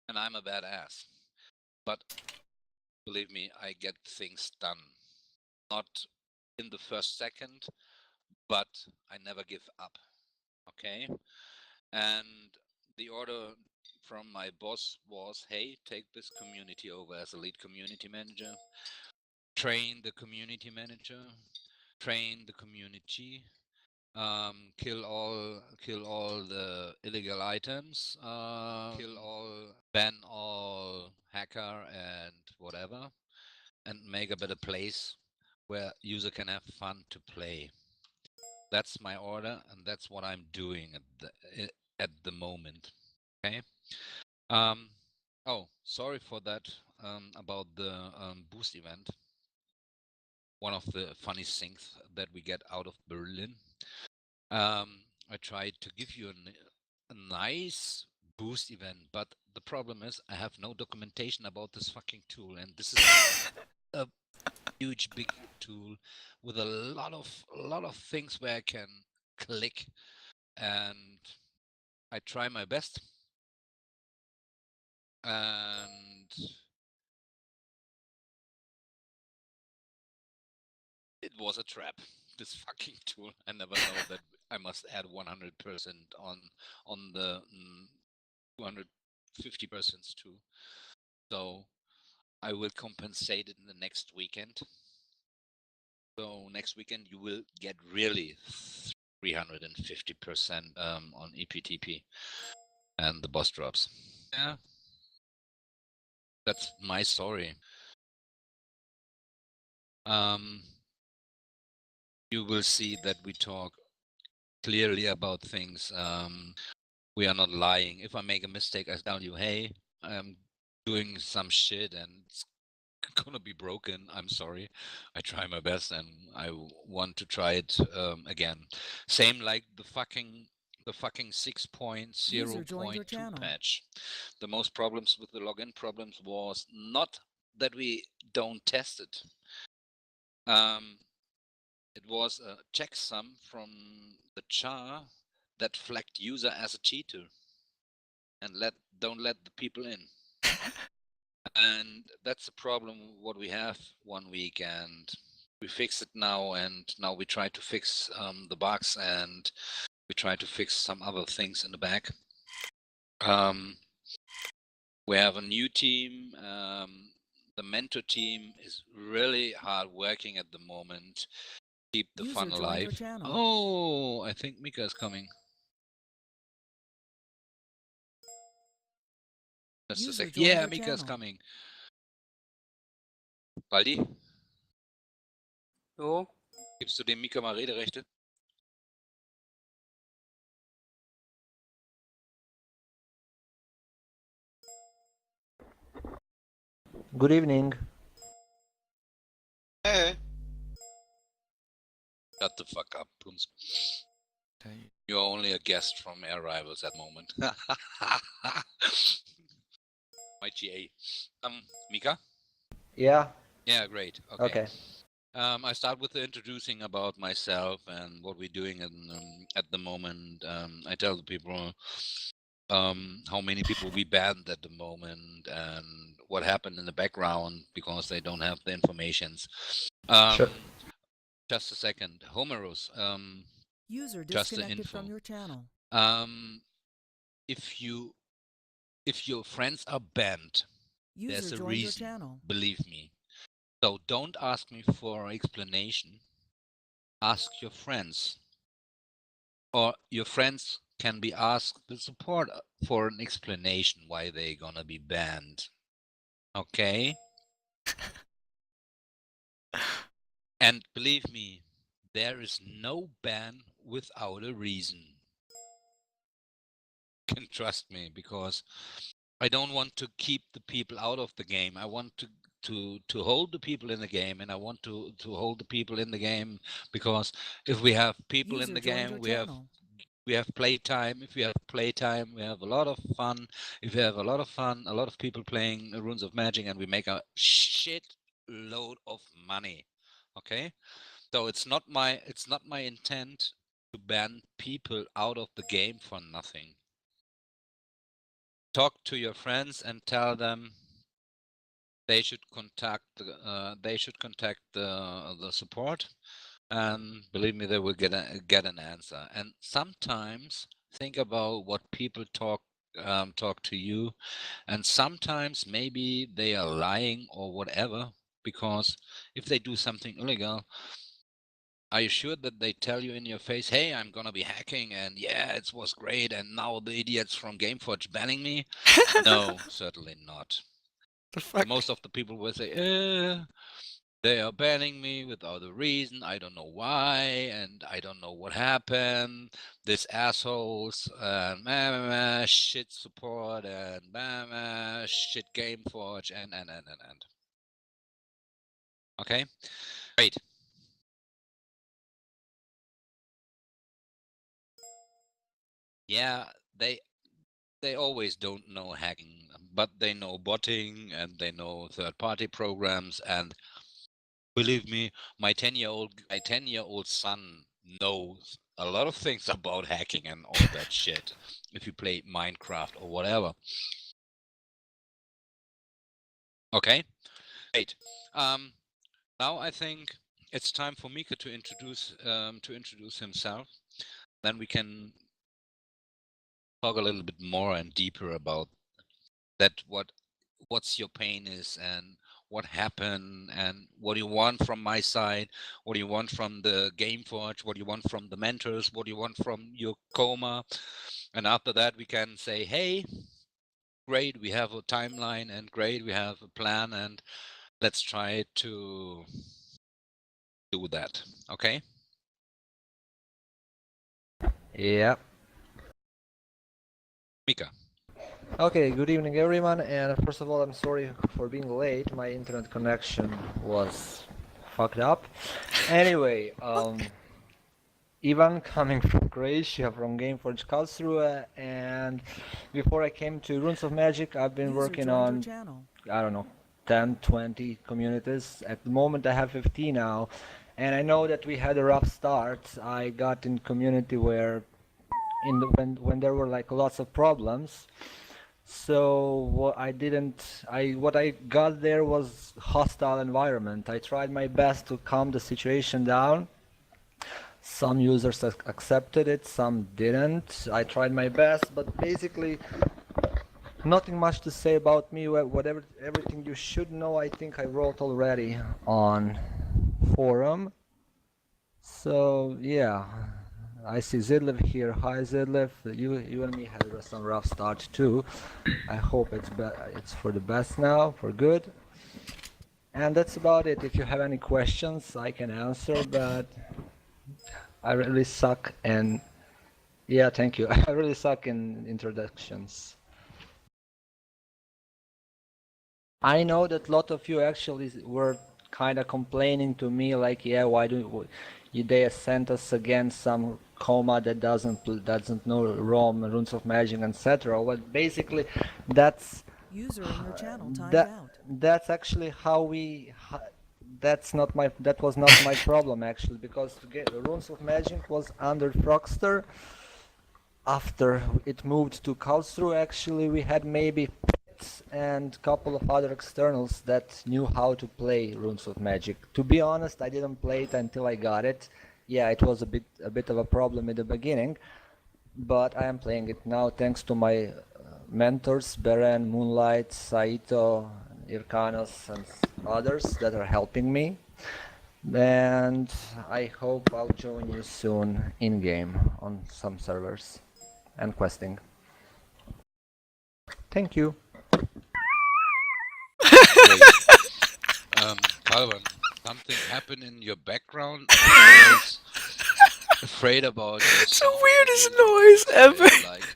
and I'm a badass. But believe me, I get things done. Not in the first second, but I never give up. Okay? And the order from my boss was, hey, take this community over as a lead community manager, train the community manager, train the community, kill all the illegal items, ban all hacker and whatever, and make a better place where user can have fun to play. That's my order, and that's what I'm doing at the moment. Okay. Oh, sorry for that. About the boost event. One of the funniest things that we get out of Berlin. I tried to give you a nice boost event, but the problem is I have no documentation about this fucking tool, and this is a huge big tool with a lot of things where I can click, and I try my best, and it was a trap. This fucking tool. I never know that I must add 100% on the 250% too. So I will compensate it in the next weekend. So next weekend you will get really 350% on EPTP and the boss drops. Yeah, that's my story. You will see that we talk clearly about things. We are not lying. If I make a mistake, I tell you, hey, I'm doing some shit and it's gonna be broken. I'm sorry. I try my best and I want to try it again. Same like the fucking 6.0.2 patch. The most problems with the login problems was not that we don't test it. It was a checksum from the char that flagged user as a cheater and don't let the people in. And that's the problem what we have 1 week, and we fix it now, and now we try to fix the bugs, and we try to fix some other things in the back. We have a new team. The mentor team is really hard working at the moment. Keep the fun alive. Oh, I think Mika is coming. Just a sec. Yeah, Mika is coming. Baldi? So. Gibst du dem Mika mal Rederechte? Good evening. Hey. Shut the fuck up, Pums. You're only a guest from Air Rivals at the moment. My GA. Mika? Yeah. Yeah, great. Okay. I start with the introducing about myself and what we're doing at the moment. I tell the people how many people we banned at the moment and what happened in the background because they don't have the informations. Sure. Just a second. Homerus. User just the disconnected info. from your channel. If your friends are banned, there's a reason. Believe me. So don't ask me for an explanation. Ask your friends. Or your friends can be asked the support for an explanation why they're gonna be banned. Okay? And believe me, there is no ban without a reason. You can trust me, because I don't want to keep the people out of the game. I want to hold the people in the game, and I want to hold the people in the game because if we have people in the game, we have playtime. If we have playtime, we have a lot of fun. If we have a lot of fun, a lot of people playing Runes of Magic, and we make a shit load of money. Okay, so it's not my intent to ban people out of the game for nothing. talk to your friends and tell them they should contact the support, and believe me, they will get an answer. And sometimes think about what people talk to you, and sometimes maybe they are lying or whatever, because if they do something illegal, are you sure that they tell you in your face, hey, I'm gonna be hacking, and yeah, it was great, and now the idiots from Gameforge banning me? No, certainly not. The fuck? Most of the people will say, they are banning me without a reason. I don't know why, and I don't know what happened. This assholes, and shit support, and shit Gameforge, and. Okay, great. Yeah, they always don't know hacking, but they know botting and they know third-party programs. And believe me, my 10-year-old son knows a lot of things about hacking and all that shit. If you play Minecraft or whatever. Okay, great. Now I think it's time for Mika to introduce himself. Then we can talk a little bit more and deeper about that. What's your pain is, and what happened, and what do you want from my side, what do you want from the Gameforge, what do you want from the mentors, what do you want from your coma. And after that we can say, hey, great, we have a timeline, and great, we have a plan, and let's try to do that. Okay, Yeah. Mika. Okay, good evening everyone, and first of all, I'm sorry for being late. My internet connection was fucked up. Anyway, Ivan coming from Croatia, from Gameforge Karlsruhe, and before I came to Runes of Magic, I've been working on, I don't know, 10, 20 communities. At the moment I have 15 now, and I know that we had a rough start. I got in community where when there were like lots of problems. So what I got there was hostile environment. I tried my best to calm the situation down. Some users accepted it, some didn't. I tried my best, but basically nothing much to say about me. Whatever, everything you should know, I think I wrote already on forum. So yeah, I see Zidlev here. Hi Zidlev. You and me had some rough start too. I hope it's for the best now, for good. And that's about it. If you have any questions, I can answer, but I really suck and yeah, thank you. I really suck in introductions. I know that a lot of you actually were kind of complaining to me like, yeah, why do you they sent us again some coma that doesn't know ROM, runes of magic, etc. Well, basically, that's User in your channel timed that out. that's actually how we. That was not my problem actually, because runes of magic was under Frogster. After it moved to Karlsruhe, actually, we had maybe and a couple of other externals that knew how to play Runes of Magic. To be honest, I didn't play it until I got it. Yeah, it was a bit of a problem in the beginning, but I am playing it now thanks to my mentors, Beren, Moonlight, Saito, Irkanos, and others that are helping me. And I hope I'll join you soon in-game on some servers and questing. Thank you. Great. Calvin, something happened in your background? I'm always afraid about your It's the sound weirdest maybe noise outside, ever. like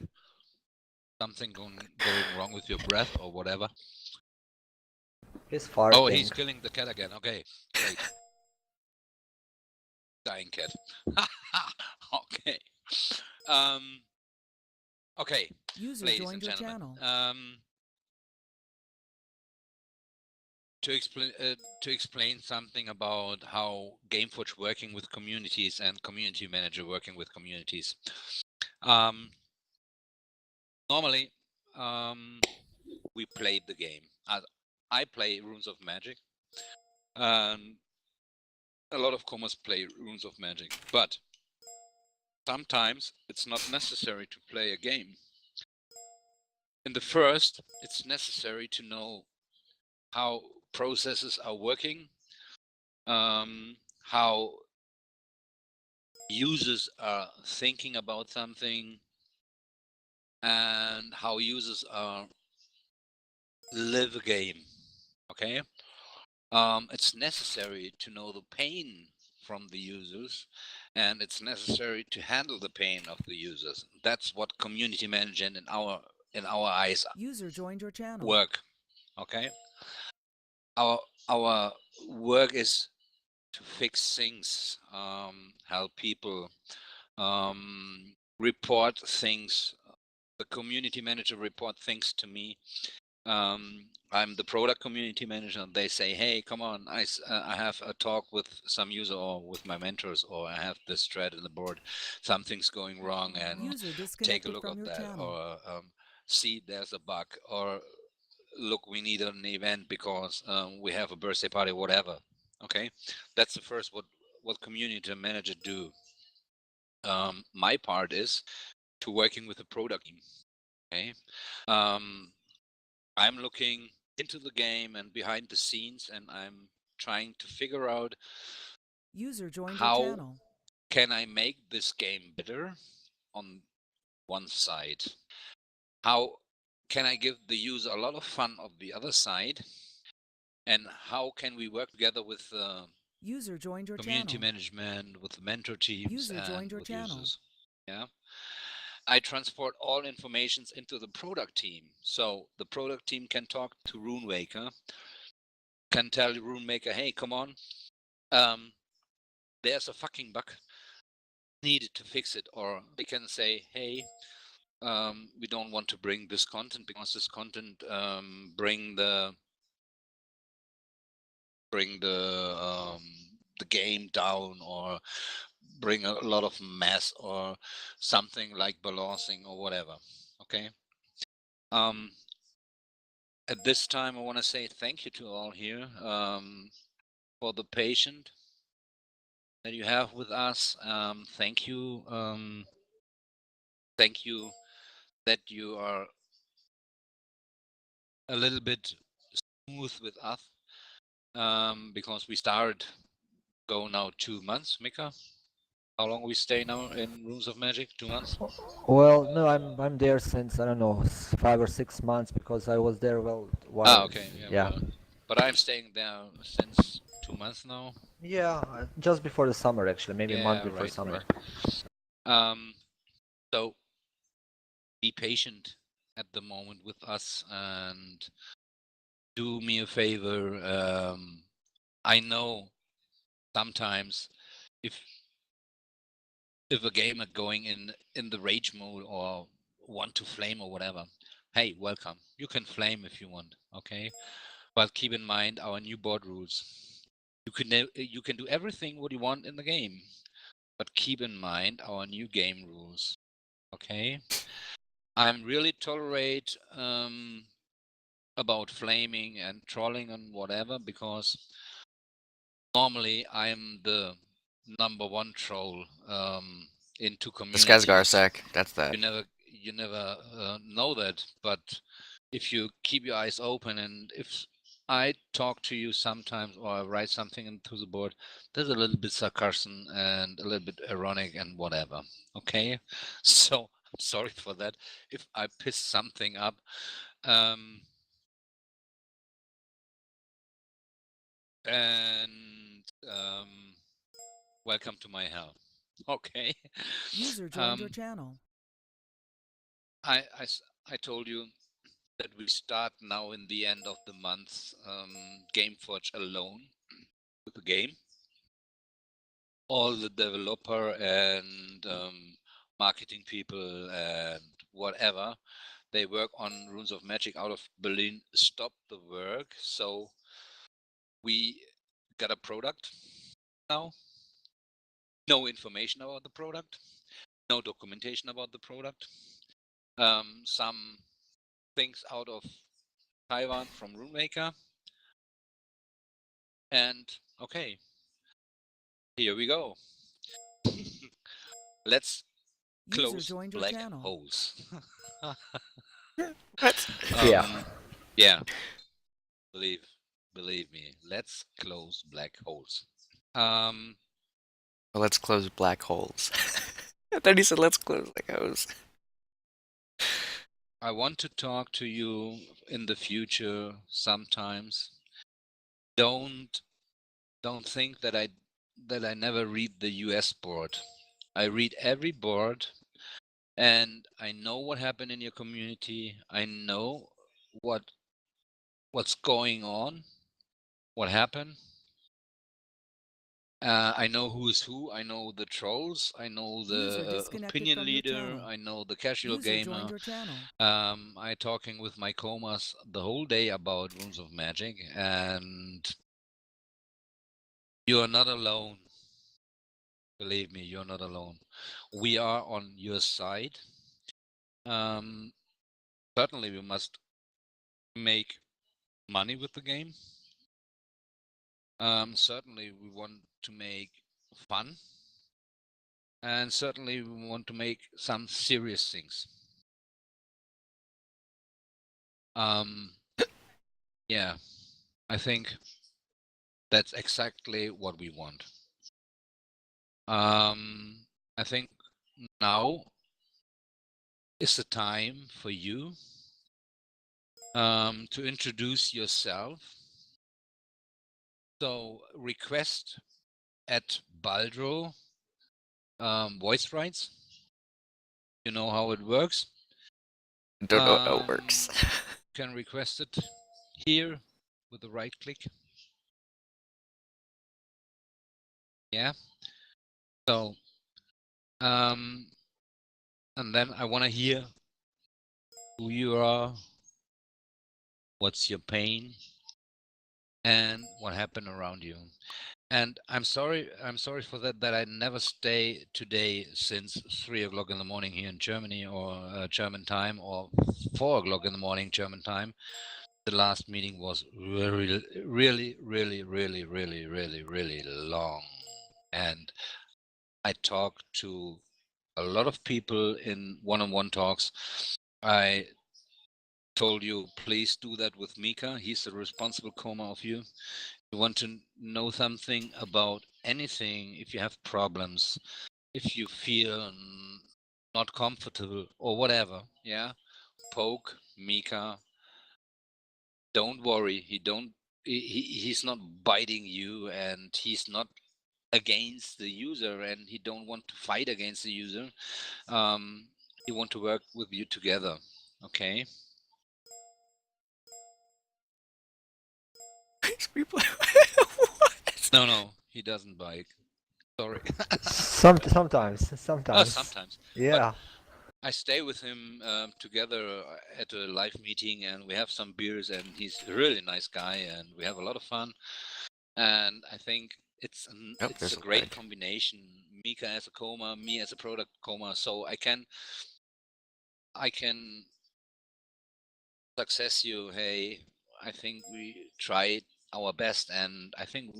something going wrong with your breath or whatever. He's farting. Oh, he's killing the cat again. Okay, great. Dying cat. Okay. Okay, User ladies joined and your gentlemen. channel. To explain something about how Gameforge working with communities and community manager working with communities. Normally, we played the game. I play Runes of Magic, and a lot of commas play Runes of Magic, but sometimes it's not necessary to play a game. In the first, it's necessary to know how processes are working, how users are thinking about something, and how users are live a game. Okay, it's necessary to know the pain from the users, and it's necessary to handle the pain of the users. That's what community management in our eyes User joined your channel. work. Okay, our work is to fix things, help people, report things. The community manager report things to me. I'm the product community manager, and they say, hey, come on, I have a talk with some user or with my mentors, or I have this thread in the board, something's going wrong, and User take a disconnected look from at your that, channel. or see there's a bug, or look, we need an event because we have a birthday party, whatever. Okay, that's the first what community manager do. My part is to working with the product team. Okay, I'm looking into the game and behind the scenes, and I'm trying to figure out User joined your how channel. can I make this game better on one side. How can I give the user a lot of fun on the other side? And how can we work together with User joined your community channel. management, with mentor teams, User and joined your with channel. users? Yeah. I transport all informations into the product team. So the product team can talk to RuneWaker, can tell RuneMaker, hey, come on, there's a fucking bug, needed to fix it. Or they can say, hey, we don't want to bring this content because this content bring the game down, or bring a lot of mess, or something like balancing or whatever. Okay. At this time, I want to say thank you to all here for the patience that you have with us. Thank you. Thank you that you are a little bit smooth with us, because we started go now 2 months. Mika, how long we stay now in Rooms of Magic? 2 months? Well, no, I'm there since I don't know 5 or 6 months because I was there while Okay, yeah, yeah. but I'm staying there since 2 months now. Yeah, just before the summer actually, maybe a month Yeah, before right, summer. Um, so be patient at the moment with us, and do me a favor. I know sometimes if a gamer going in the rage mode or want to flame or whatever, hey, welcome. You can flame if you want, okay? But keep in mind our new board rules. You can do everything what you want in the game, but keep in mind our new game rules, okay? I'm really tolerate about flaming and trolling and whatever, because normally I'm the number one troll into This guy's communities. Garsec. That's that. You never know that, but if you keep your eyes open, and if I talk to you sometimes, or I write something into the board, there's a little bit sarcasm and a little bit ironic and whatever. Okay, so I'm sorry for that if I piss something up. And welcome to my hell. Okay. User joined your channel. I told you that we start now in the end of the month, Gameforge alone with the game. All the developer and marketing people and whatever, they work on Runes of Magic out of Berlin, stop the work. So we got a product now. No information about the product, no documentation about the product. Some things out of Taiwan from Runemaker. And okay, here we go. Let's User close joined your black channel. holes. What? Yeah. Believe me, let's close black holes. Um, Well, let's close black holes. I thought he said let's close black holes. I want to talk to you in the future sometimes. Don't think that I never read the US board. I read every board and I know what happened in your community. I know what's going on, what happened. I know who is who. I know the trolls. I know User the disconnected opinion from your leader. channel. I know the casual User joined gamer. your channel. I talking with my comas the whole day about Runes of Magic, and you are not alone. Believe me, you're not alone. We are on your side. Certainly, we must make money with the game. Certainly, we want to make fun. And certainly, we want to make some serious things. Yeah, I think that's exactly what we want. I think now is the time for you to introduce yourself. So request at Baldro voice rights. You know how it works. Don't know how it works. You can request it here with the right click. Yeah. So, and then I want to hear who you are, what's your pain, and what happened around you. And I'm sorry for that I never stay today since 3 o'clock in the morning here in Germany, or German time, or 4 o'clock in the morning German time. The last meeting was really long, and I talked to a lot of people in one-on-one talks. I told you, please do that with Mika. He's the responsible coma of you. You want to know something about anything, if you have problems, if you feel not comfortable or whatever, yeah, poke Mika. Don't worry, he's not biting you, and he's not against the user, and he don't want to fight against the user. He want to work with you together. Okay. What? No, he doesn't bite. Sorry. Sometimes. Sometimes. Yeah. But I stay with him together at a live meeting, and we have some beers, and he's a really nice guy, and we have a lot of fun. And I think it's a great combination. Mika as a coma, me as a product coma, so I can success you. Hey, I think we tried our best, and I think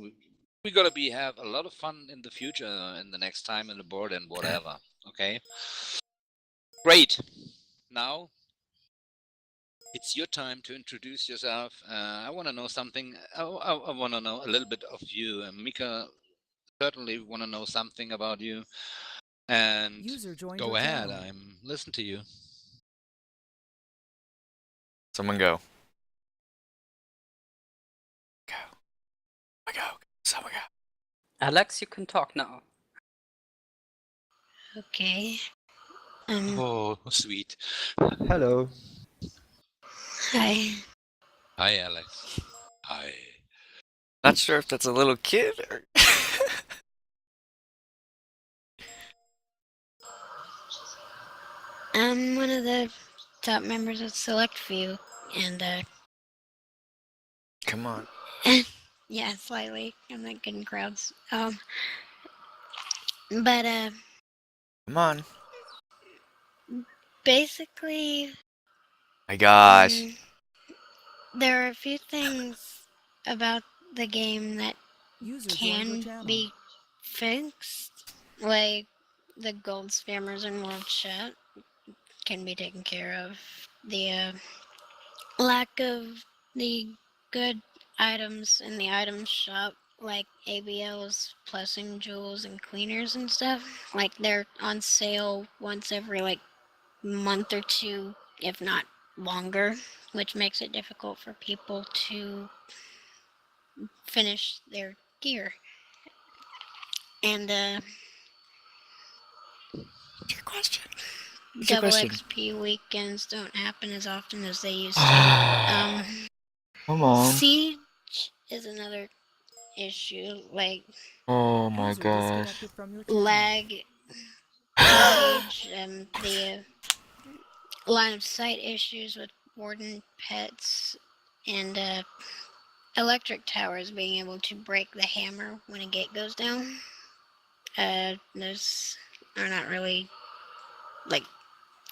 we gotta have a lot of fun in the future, in the next time in the board and whatever. Okay, great. Now it's your time to introduce yourself. I want to know something. I want to know a little bit of you. Mika certainly want to know something about you. And go ahead. I'm listening to you. Someone go. Go. Someone go. Alex, you can talk now. Okay. Oh, sweet. Hello. Hi. Hi, Alex. Hi. Not sure if that's a little kid or. I'm one of the top members of Select Few, and Come on. yeah, slightly. I'm not good in crowds. But Come on. basically, My gosh. There are a few things about the game that User joined your can channel. be fixed, like the gold spammers in World Chat can be taken care of. The lack of the good items in the item shop, like ABLs, plussing jewels, and cleaners and stuff, like they're on sale once every like month or two, if not longer, which makes it difficult for people to finish their gear. And What's your question? What's your double question? XP weekends don't happen as often as they used to. Come on. Siege is another issue, like Oh my User gosh. disconnected from your channel. lag in Siege, the line of sight issues with warden pets, and electric towers being able to break the hammer when a gate goes down. Those are not really like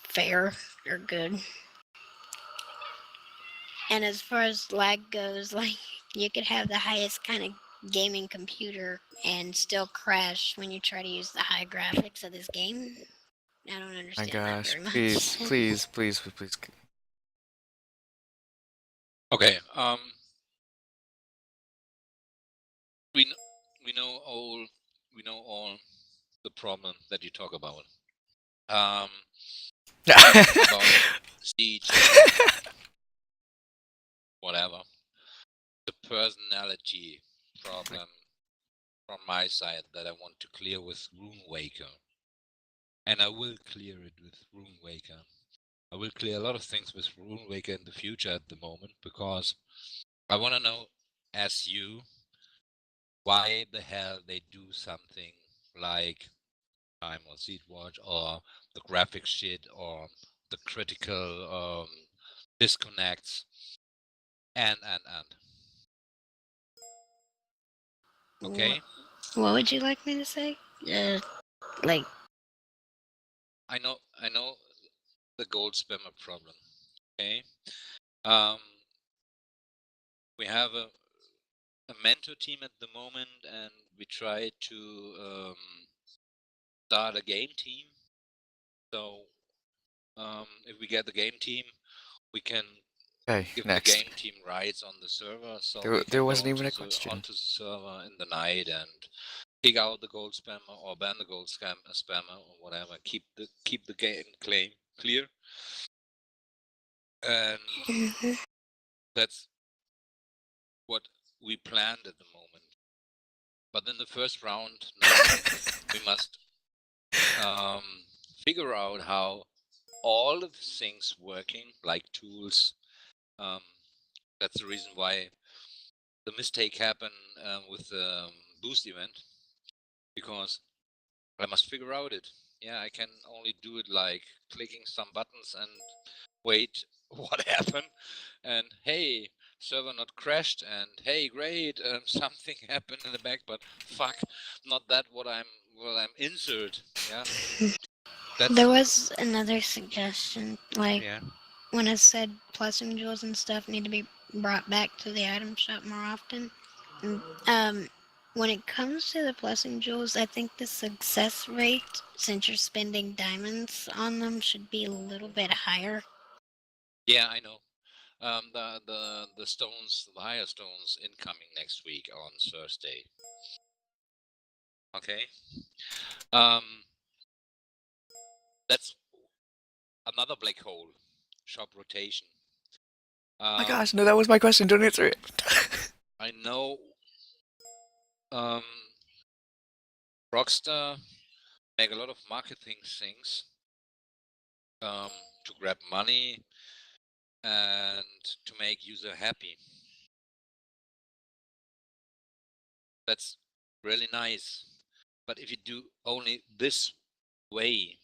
fair or good. And as far as lag goes, like you could have the highest kind of gaming computer and still crash when you try to use the high graphics of this game. I don't My understand that gosh. very much. Please, please, please, please, please. Okay. We know all the problem that you talk about. About Siege, whatever. The personality problem from my side that I want to clear with Runewaker. And I will clear it with Runewaker. I will clear a lot of things with Runewaker in the future at the moment, because I want to know, as you, why the hell they do something like Time or Seed Watch or the graphic shit or the critical disconnects and. Okay? What would you like me to say? Like, I know the gold spammer problem. Okay? We have a mentor team at the moment, and we try to start a game team. So if we get the game team, we can Okay, give next. the game team rights on the server, so There- they there can wasn't go even a onto question. onto the server in the night and kick out the gold spammer or ban the gold spammer or whatever. Keep the game claim clear, and that's what we planned at the moment. But in the first round, now we must figure out how all of the things working, like tools. That's the reason why the mistake happened with the boost event, because I must figure out it. Yeah, I can only do it like clicking some buttons and wait what happened, and hey, server not crashed, and hey, great, something happened in the back, but fuck, not that what I'm insert. Yeah, that's there was another suggestion, like yeah. when I said plussing jewels and stuff need to be brought back to the item shop more often. When it comes to the plussing jewels, I think the success rate, since you're spending diamonds on them, should be a little bit higher. Yeah, I know. The stones, the higher stones, incoming next week on Thursday. Okay. That's another black hole. Shop rotation. Oh my gosh, no, that was my question. Don't answer it. I know. Rockstar make a lot of marketing things to grab money and to make user happy. That's really nice. But if you do only this way,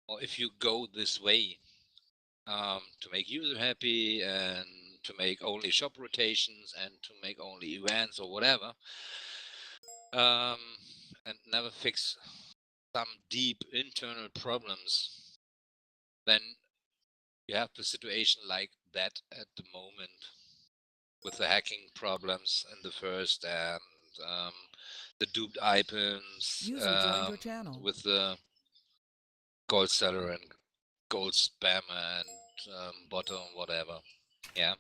or if you go this way to make user happy and to make only shop rotations and to make only events or whatever, and never fix some deep internal problems, then you have the situation like that at the moment with the hacking problems in the first and the duped items User joined your channel. with the gold seller and gold spammer and bottom whatever. Yeah.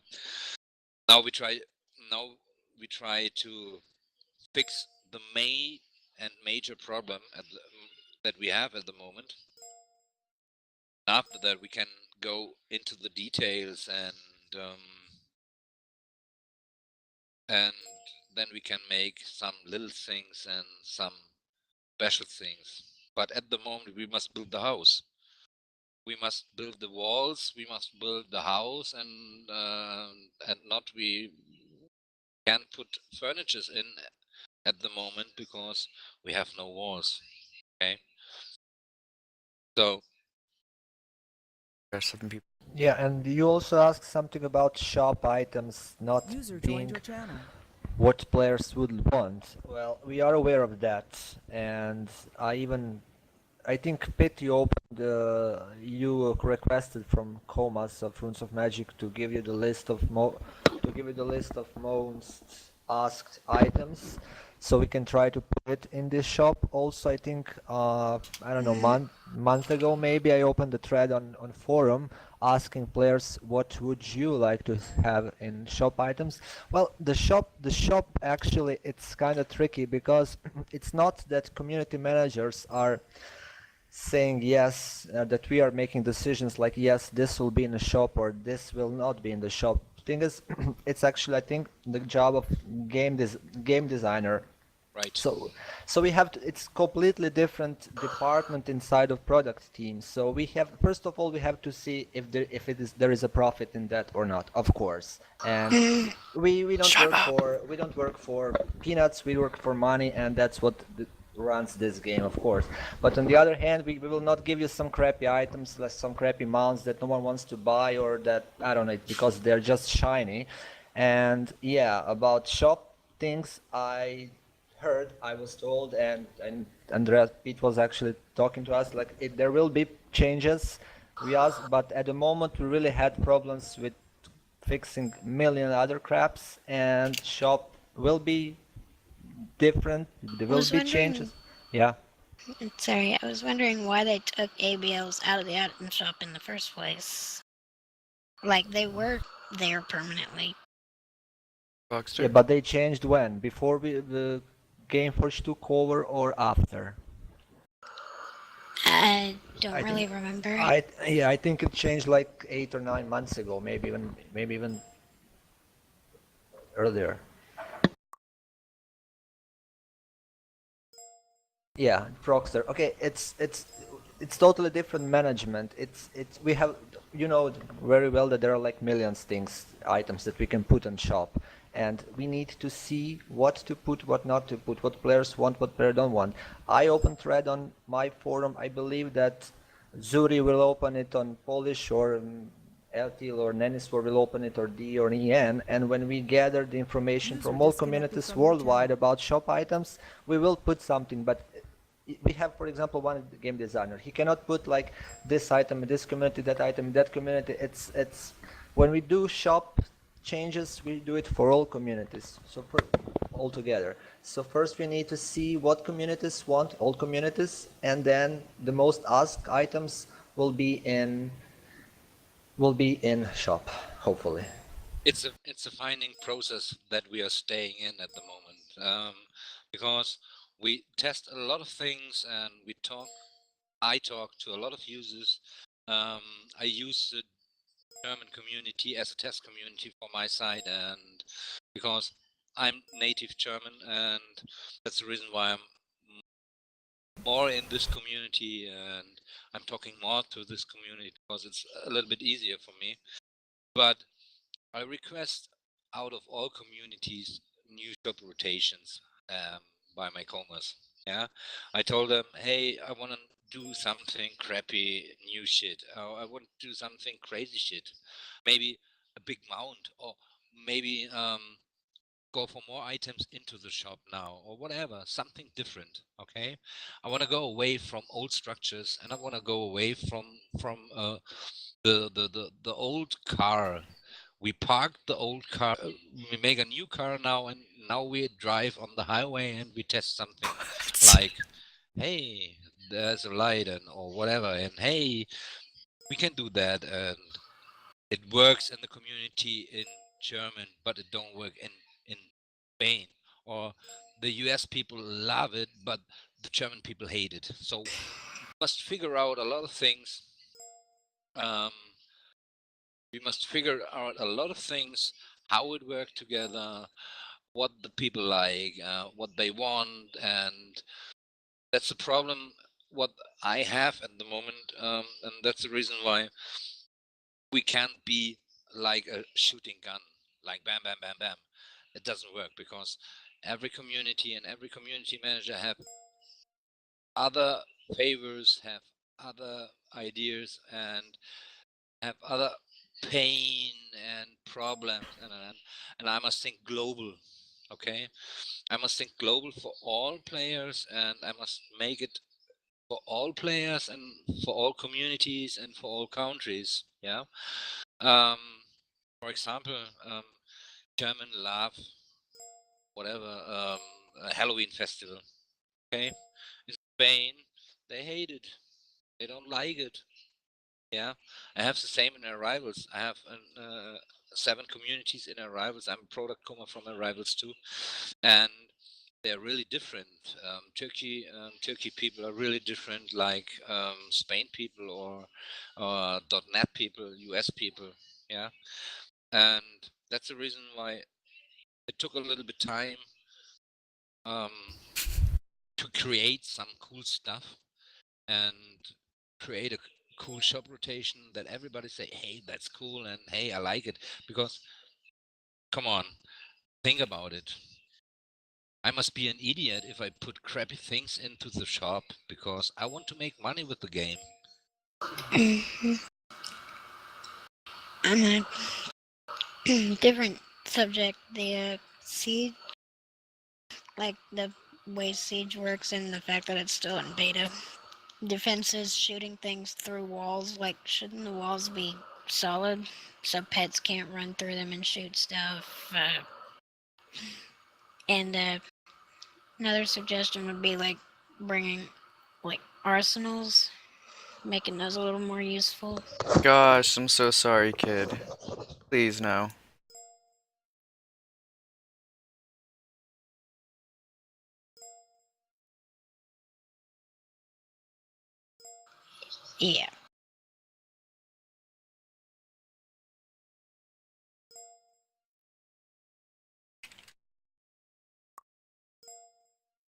Now we try to fix the main and major problem that we have at the moment. After that, we can go into the details and then we can make some little things and some special things. But at the moment, we must build the house. We must build the walls. We must build the house, and not we can't put furnitures in at the moment because we have no walls. Okay. So There are some people. Yeah, and you also asked something about shop items not User joined being your channel. what players would want. Well, we are aware of that, and I think Pity opened, you requested from Comas of Runes of Magic to give you the list of most asked items, so we can try to put it in this shop. Also, I think I don't know, month ago maybe I opened a thread on forum asking players what would you like to have in shop items. Well, the shop actually it's kind of tricky because it's not that community managers are saying yes, that we are making decisions like yes, this will be in the shop or this will not be in the shop. Thing is, it's actually I think the job of game designer. right. So we have to, it's completely different department inside of product team. So we have first of all we have to see if there is a profit in that or not, of course. And we don't work for peanuts. We work for money, and that's what runs this game, of course. But on the other hand, we will not give you some crappy items, like some crappy mounts that no one wants to buy or that I don't know because they're just shiny. And yeah, about shop things, I was told, and Andreas Pitt was actually talking to us, like there will be changes. We asked, but at the moment we really had problems with fixing million other craps, and shop will be different. There will was be wondering, changes. Yeah. sorry, I was wondering why they took ABLs out of the item shop in the first place. Like they were there permanently. Boxster? Yeah, but they changed when? Before the Gameforge took over or after? I don't I really think remember. I think it changed like 8 or 9 months ago, maybe even earlier. Yeah, Frogster. Okay, it's totally different management. It's we have you know very well that there are like millions things items that we can put on shop, and we need to see what to put, what not to put, what players want, what players don't want. I open thread on my forum. I believe that Zuri will open it on Polish or LTL or Neniswar will open it or D or EN, and when we gather the information User from all disconnected communities from your worldwide channel. about shop items, we will put something. But we have, for example, one game designer. He cannot put like this item in this community, that item in that community. It's when we do shop changes, we do it for all communities. So for all together. So first we need to see what communities want, all communities, and then the most asked items will be in shop, hopefully. It's a finding process that we are staying in at the moment, because we test a lot of things and I talk to a lot of users. I use the German community as a test community for my side, and because I'm native German, and that's the reason why I'm more in this community and I'm talking more to this community because it's a little bit easier for me. But I request out of all communities new shop rotations by my commas. Yeah, I told them, hey, I want to do something crappy new shit. I want to do something crazy shit. Maybe a big mount, or maybe go for more items into the shop now, or whatever, something different. Okay, I want to go away from old structures, and I want to go away from the old car. We parked the old car. We make a new car now, and now we drive on the highway and we test something like, hey, there's a light and or whatever, and hey, we can do that, and it works in the community in German, but it don't work in Spain, or the US people love it, but the German people hate it. So we must figure out a lot of things. We must figure out a lot of things, how it works together, what the people like, what they want, and that's the problem what I have at the moment, and that's the reason why we can't be like a shooting gun, like bam, bam, bam, bam. It doesn't work because every community and every community manager have other favors, have other ideas, and have other pain and problems, and I must think global. Okay, I must think global for all players, and I must make it for all players and for all communities and for all countries. Yeah. For example, German love whatever a Halloween festival. Okay, in Spain they hate it. They don't like it. Yeah, I have the same in Arrivals. I have 7 communities in Arrivals. I'm a product comer from Arrivals too, and they're really different. Turkey people are really different, like Spain people or .NET people, US people. Yeah, and that's the reason why it took a little bit time to create some cool stuff and create a cool shop rotation that everybody say, hey, that's cool, and hey, I like it. Because come on, think about it. I must be an idiot if I put crappy things into the shop because I want to make money with the game. On a different subject, the siege, like the way siege works and the fact that it's still in beta. Defenses shooting things through walls, like shouldn't the walls be solid so pets can't run through them and shoot stuff? And another suggestion would be like bringing like arsenals, making those a little more useful. Gosh, I'm so sorry, kid. Please, no. Yeah.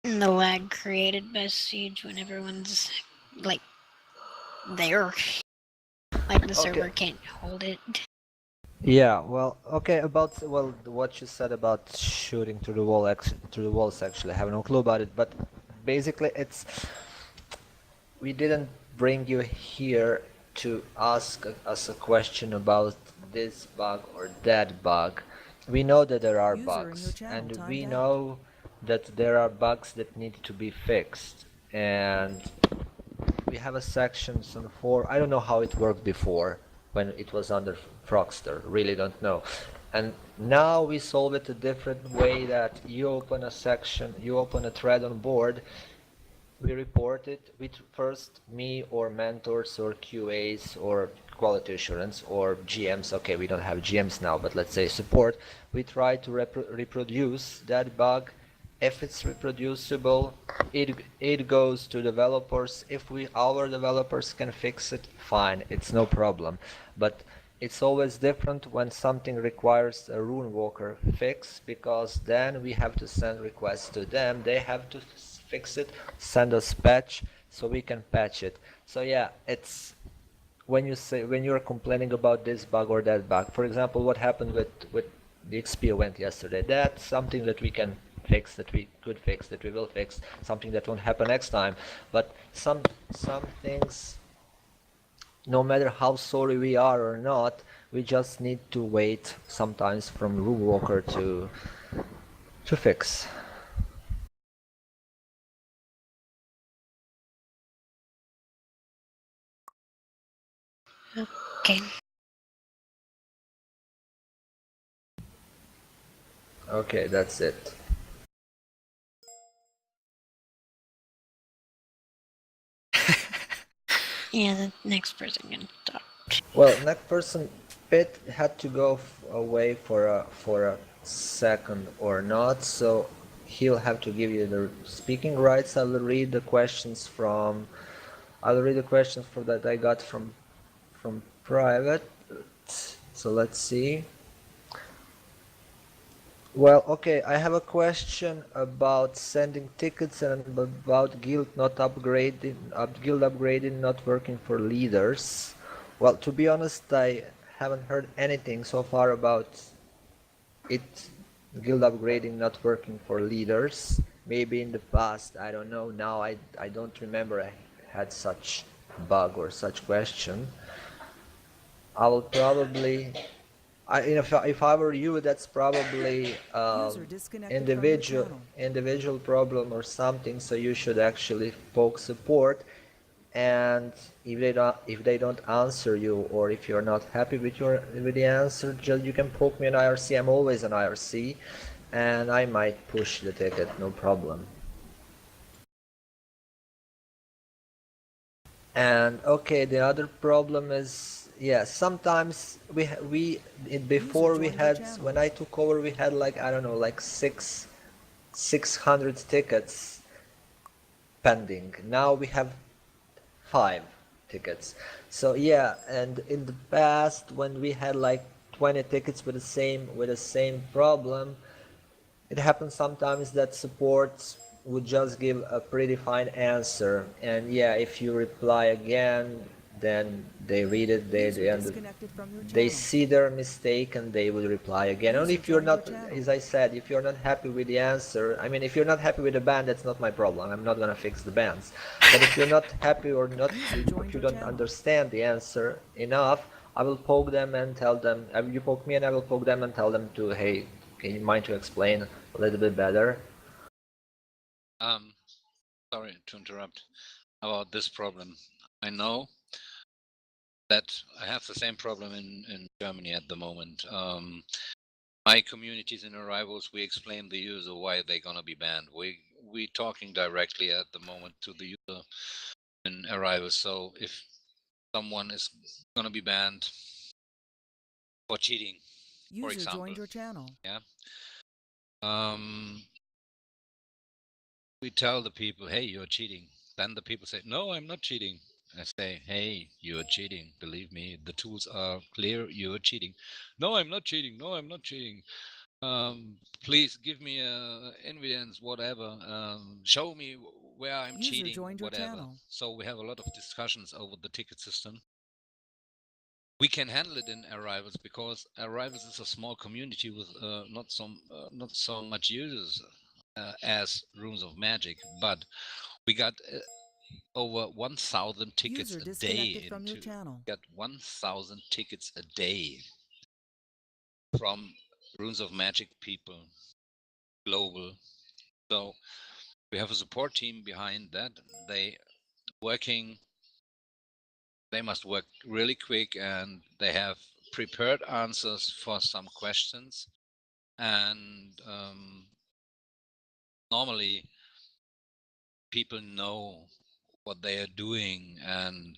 And the lag created by siege when everyone's like there. Like the server can't hold it. Yeah, well, okay, about what you said about shooting through the wall, through the walls. Actually, I have no clue about it, but basically, we didn't bring you here to ask us a question about this bug or that bug. We know that there are User in your bugs, channel and timed we out. know that there are bugs that need to be fixed, and we have a section on 4. I don't know how it worked before when it was under Frogster, really don't know. And now we solve it a different way, that you open a section, you open a thread on board, we report it with first me or mentors or QAs or quality assurance or GMs. Okay, we don't have GMs now, but let's say support. We try to reproduce that bug. If it's reproducible, it goes to developers. If our developers can fix it, fine, it's no problem. But it's always different when something requires a Runewalker fix, because then we have to send requests to them. They have to fix it, send us patch, so we can patch it. So yeah, it's when you're complaining about this bug or that bug. For example, what happened with the XP event yesterday, that's something that we can fix, that we could fix, that we will fix, something that won't happen next time. But some things, no matter how sorry we are or not, we just need to wait sometimes from Runewalker to fix. Okay. Okay, that's it. Yeah, the next person can talk. Well, next person, Pitt had to go away for a second or not, so he'll have to give you the speaking rights. I'll read the questions from that I got from private. So let's see. Well, okay, I have a question about sending tickets and about guild upgrading not working for leaders. Well, to be honest, I haven't heard anything so far about it guild upgrading not working for leaders. Maybe in the past, I don't know. Now I don't remember I had such bug or such question. I will probably if I were you, that's probably User disconnected from your channel. individual problem or something. So you should actually poke support, and if they don't answer you, or if you're not happy with the answer, just you can poke me on IRC. I'm always on IRC, and I might push the ticket, no problem. And okay, the other problem is, yeah, sometimes before we had, when I took over, we had like, I don't know, like 600 tickets pending. Now we have 5 tickets. So yeah, and in the past when we had like 20 tickets with the same problem, it happens sometimes that support would just give a predefined answer, and yeah, if you reply again, then they read it, they see their mistake, and they will reply again. Only if you're not, as I said, if you're not happy with the answer, I mean, if you're not happy with the ban, that's not my problem. I'm not gonna fix the bans. But if you're not happy or not, if you don't understand the answer enough, I will poke them and tell them. You poke me, and I will poke them and tell them to, hey, can you mind to explain a little bit better? Sorry to interrupt about this problem. I know that I have the same problem in Germany at the moment. My communities in arrivals, we explain the user why they're gonna be banned. We talking directly at the moment to the user in arrivals. So if someone is gonna be banned for cheating, for User example, joined your channel. yeah, we tell the people, hey, you're cheating. Then the people say, no, I'm not cheating. I say, hey, you're cheating. Believe me, the tools are clear. You're cheating. No, I'm not cheating. No, I'm not cheating. Please give me evidence, whatever. Show me where I'm User cheating, joined your whatever. channel. So we have a lot of discussions over the ticket system. We can handle it in arrivals because arrivals is a small community with not so much users as Rooms of Magic, but we got over 1,000 tickets User a day disconnected from your into. channel. Got 1,000 tickets a day from Runes of Magic people, global. So we have a support team behind that. They must work really quick, and they have prepared answers for some questions. And normally people know what they are doing, and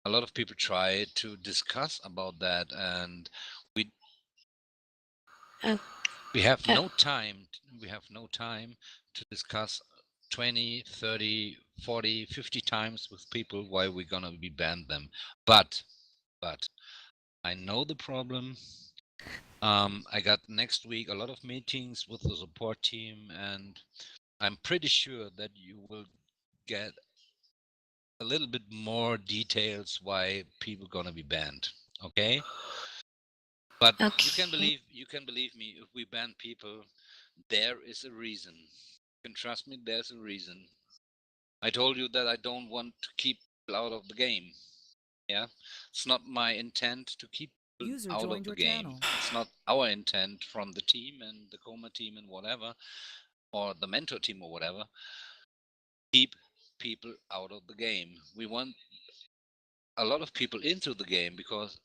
a lot of people try to discuss about that, and we Uh, we have uh, no time to discuss 20, 30, 40, 50 times with people why we're gonna be banned them. But I know the problem. I got next week a lot of meetings with the support team, and I'm pretty sure that you will get a little bit more details why people gonna be banned. Okay? But you can okay. believe me, if we ban people, there is a reason. You can trust me, there's a reason. I told you that I don't want to keep people out of the game. Yeah? It's not my intent to keep User out of joined the your game. channel. It's not our intent from the team and the Coma team and whatever, or the mentor team or whatever, keep people out of the game. We want a lot of people into the game because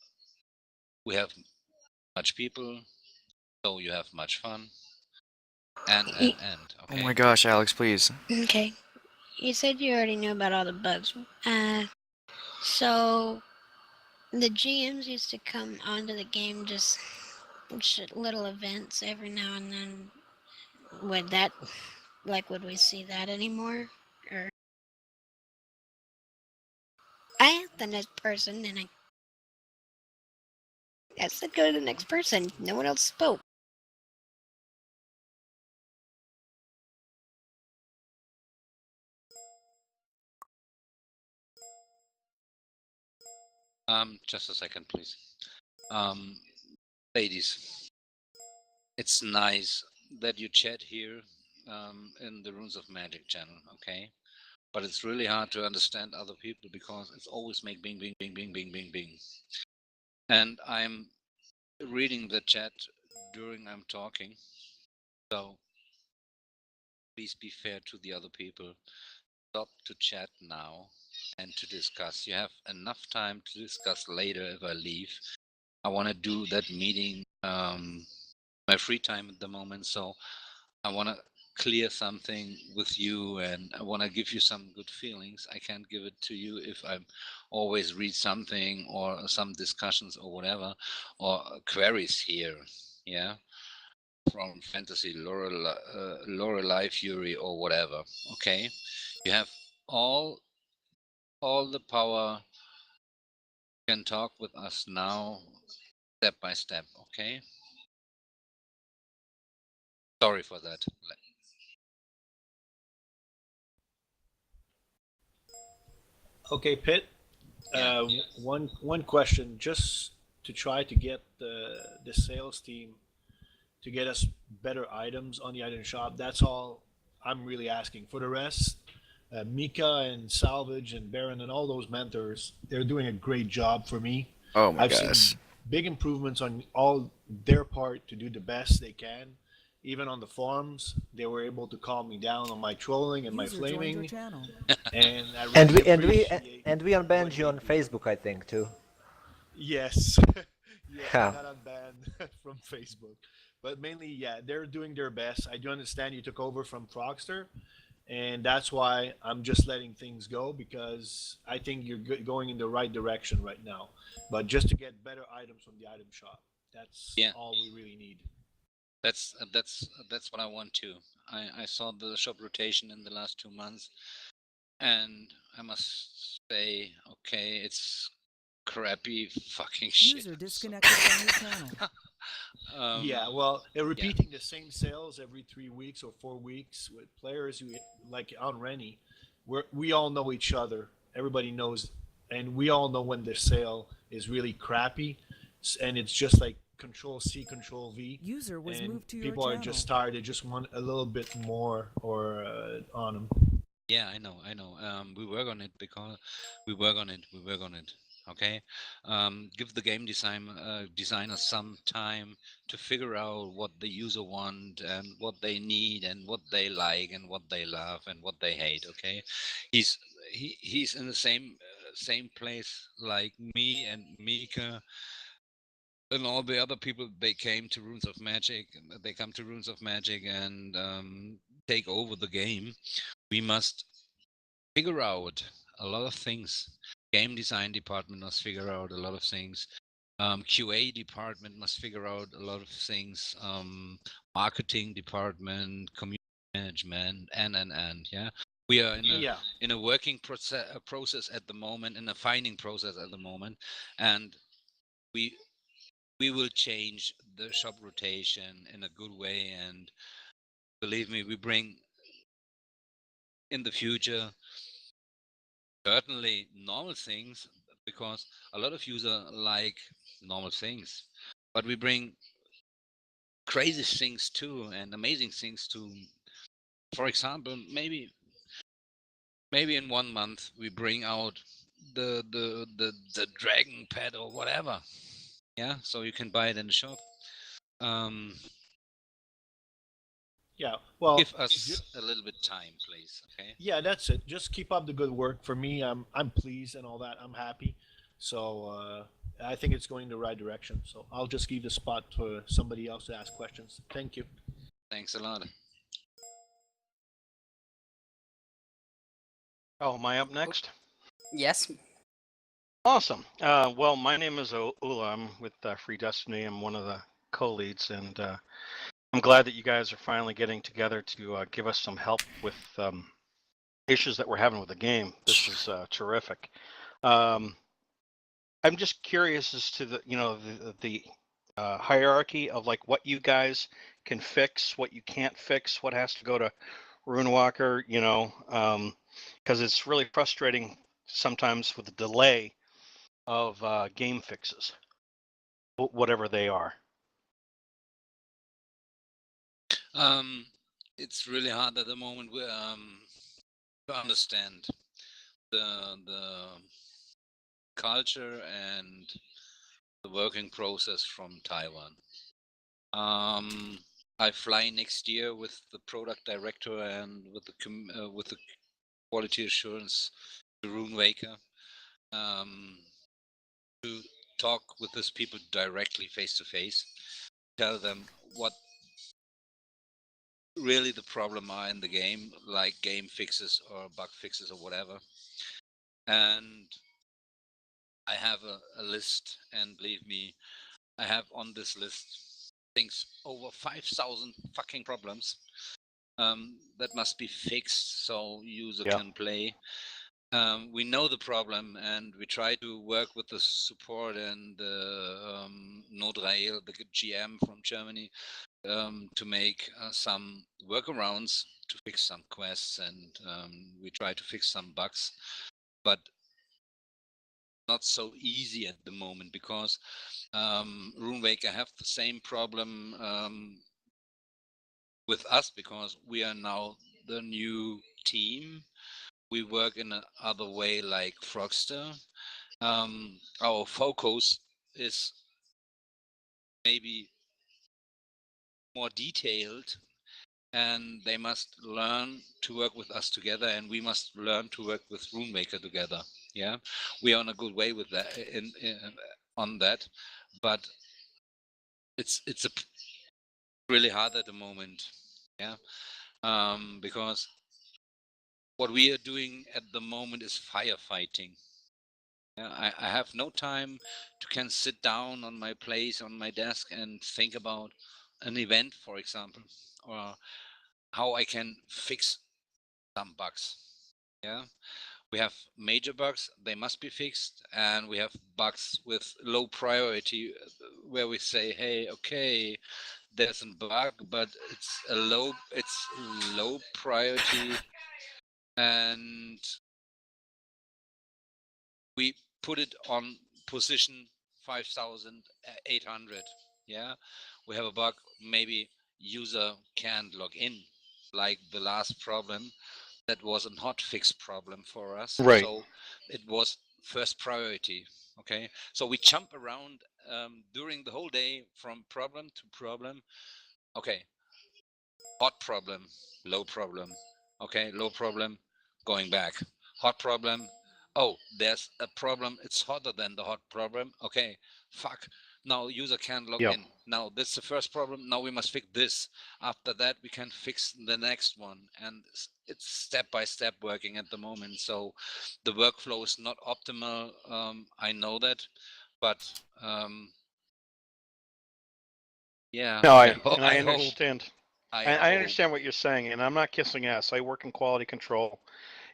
we have much people, so you have much fun. And, Oh okay? my gosh, Alex, please. Okay. You said you already knew about all the bugs. So the GMs used to come onto the game just little events every now and then. Would that, would we see that anymore? Or I asked the next person, and I said go to the next person. No one else spoke. Just a second, please. Ladies, it's nice that you chat here in the Runes of Magic channel, okay? But it's really hard to understand other people because it's always make bing, bing, bing, bing, bing, bing, bing. And I'm reading the chat during I'm talking, so please be fair to the other people. Stop to chat now and to discuss. You have enough time to discuss later if I leave. I want to do that meeting my free time at the moment, so I want to clear something with you and I want to give you some good feelings. I can't give it to you if I always read something or some discussions or whatever or queries here, yeah, from fantasy Lorelei Fury or whatever. Okay, you have all the power. You can talk with us now, step by step. Okay. Sorry for that. Okay, Pitt. Yeah. One question, just to try to get the sales team to get us better items on the item shop. That's all I'm really asking. For the rest, Mika and Salvage and Baron and all those mentors, they're doing a great job for me. Oh my I've seen gosh. big improvements on all their part to do the best they can. Even on the forums, they were able to calm me down on my trolling and my User joined your flaming, channel. and I And really we appreciate what unbanned you they on do. Facebook, I think, too. Yes, yes, I Yeah. got unbanned from Facebook, but mainly, yeah, they're doing their best. I do understand you took over from Frogster, and that's why I'm just letting things go because I think you're going in the right direction right now. But just to get better items from the item shop, that's Yeah. all we really need. That's what I want to. I saw the shop rotation in the last 2 months, and I must say, okay, it's crappy fucking shit. User I'm disconnected from your channel. Yeah, well, they're yeah. repeating the same sales every 3 weeks or 4 weeks with players who, like on Rennie, we all know each other. Everybody knows, and we all know when the sale is really crappy, and it's just like Control C, Control V, User was and moved to your people are channel. just tired. They just want a little bit more or on them. Yeah, I know. We work on it because we work on it. We work on it. Okay. Give the game designer some time to figure out what the user want and what they need and what they like and what they love and what they hate. Okay. He's he's in the same place like me and Mika and all the other people. They came to Runes of Magic. They come to Runes of Magic and take over the game. We must figure out a lot of things. Game design department must figure out a lot of things. QA department must figure out a lot of things. Marketing department, community management, and yeah. We are Yeah, in a working process at the moment, in a finding process at the moment, and we we will change the shop rotation in a good way. And believe me, we bring in the future certainly normal things because a lot of users like normal things, but we bring crazy things too and amazing things too. For example, maybe in 1 month we bring out the dragon pet or whatever. Yeah, so you can buy it in the shop. Yeah. Well, Give us a little bit time, please. Okay. yeah, that's it. Just keep up the good work. For me, I'm pleased and all that. I'm happy. So I think it's going in the right direction. So I'll just give the spot for somebody else to ask questions. Thank you. Thanks a lot. Oh, am I up next? Yes. Awesome. Well, my name is Ula. I'm with Free Destiny. I'm one of the co-leads, and I'm glad that you guys are finally getting together to give us some help with issues that we're having with the game. This is terrific. I'm just curious as to the hierarchy of like what you guys can fix, what you can't fix, what has to go to Runewalker, because it's really frustrating sometimes with the delay of game fixes, whatever they are. It's really hard at the moment to understand the culture and the working process from Taiwan. I fly next year with the product director and with the quality assurance to Runewaker to talk with these people directly face to face, tell them what really the problem are in the game, like game fixes or bug fixes or whatever. And I have a list, and believe me, I have on this list things over 5,000 fucking problems that must be fixed so user can play. We know the problem, and we try to work with the support and Nodrail, the GM from Germany, to make some workarounds to fix some quests, and we try to fix some bugs, but not so easy at the moment because Runewaker have the same problem with us because we are now the new team. We work in another way like Frogster. Our focus is maybe more detailed, and they must learn to work with us together, and we must learn to work with Runemaker together. Yeah, we are on a good way with that on that, but it's really hard at the moment. Yeah, because what we are doing at the moment is firefighting. Yeah, I have no time to can sit down on my place on my desk and think about an event, for example, or how I can fix some bugs. Yeah, we have major bugs, they must be fixed, and we have bugs with low priority where we say, hey, okay, there's a bug, but it's low priority, and we put it on position 5,800. Yeah, we have a bug, maybe user can't log in, like the last problem that was a hot fix problem for us. Right. So it was first priority. Okay, so we jump around during the whole day from problem to problem. Okay, hot problem, low problem. Okay, low problem, going back. Hot problem. Oh, there's a problem. It's hotter than the hot problem. Okay, fuck. Now user can't log in. Now this is the first problem. Now we must fix this. After that, we can fix the next one. And it's step by step working at the moment. So the workflow is not optimal. I know that, but yeah. No, I I understand. I hope. understand what you're saying, and I'm not kissing ass. I work in quality control,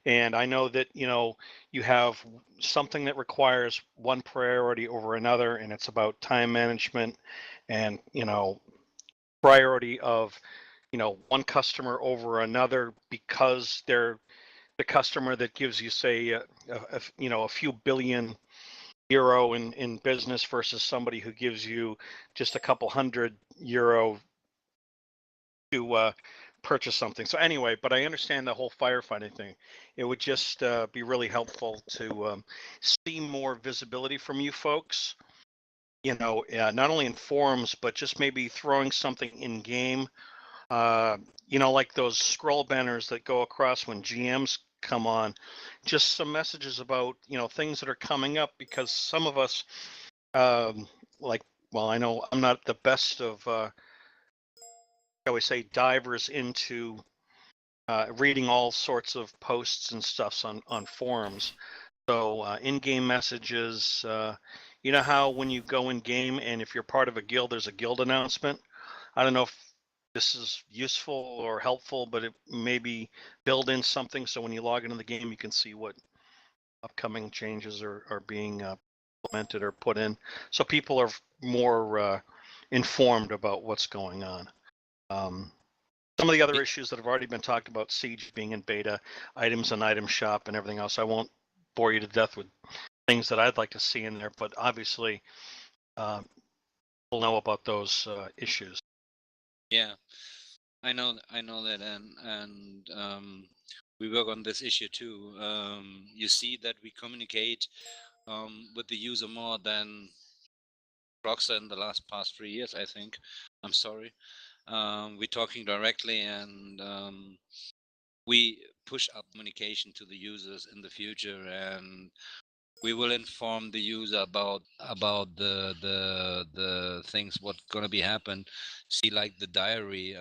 and I know that you have something that requires one priority over another, and it's about time management and priority of one customer over another because they're the customer that gives you say a few billion euro in business versus somebody who gives you just a couple hundred euro to purchase something. So anyway, but I understand the whole firefighting thing. It would just be really helpful to see more visibility from you folks not only in forums, but just maybe throwing something in game. Like those scroll banners that go across when GMs come on. Just some messages about things that are coming up, because some of us, I know I'm not the best of, shall we say, divers into reading all sorts of posts and stuffs on forums. So in-game messages, you know how when you go in game and if you're part of a guild, there's a guild announcement. I don't know if this is useful or helpful, but it maybe build in something so when you log into the game, you can see what upcoming changes are being implemented or put in, so people are more informed about what's going on. Some of the other issues that have already been talked about, Siege being in beta, items and item shop and everything else. I won't bore you to death with things that I'd like to see in there, but obviously we'll know about those issues. Yeah, I know that, and we work on this issue too. You see that we communicate with the user more than Rockstar in the past 3 years, I think. I'm sorry. We're talking directly, and we push up communication to the users in the future, and we will inform the user about the things what gonna be happen. See, like the diary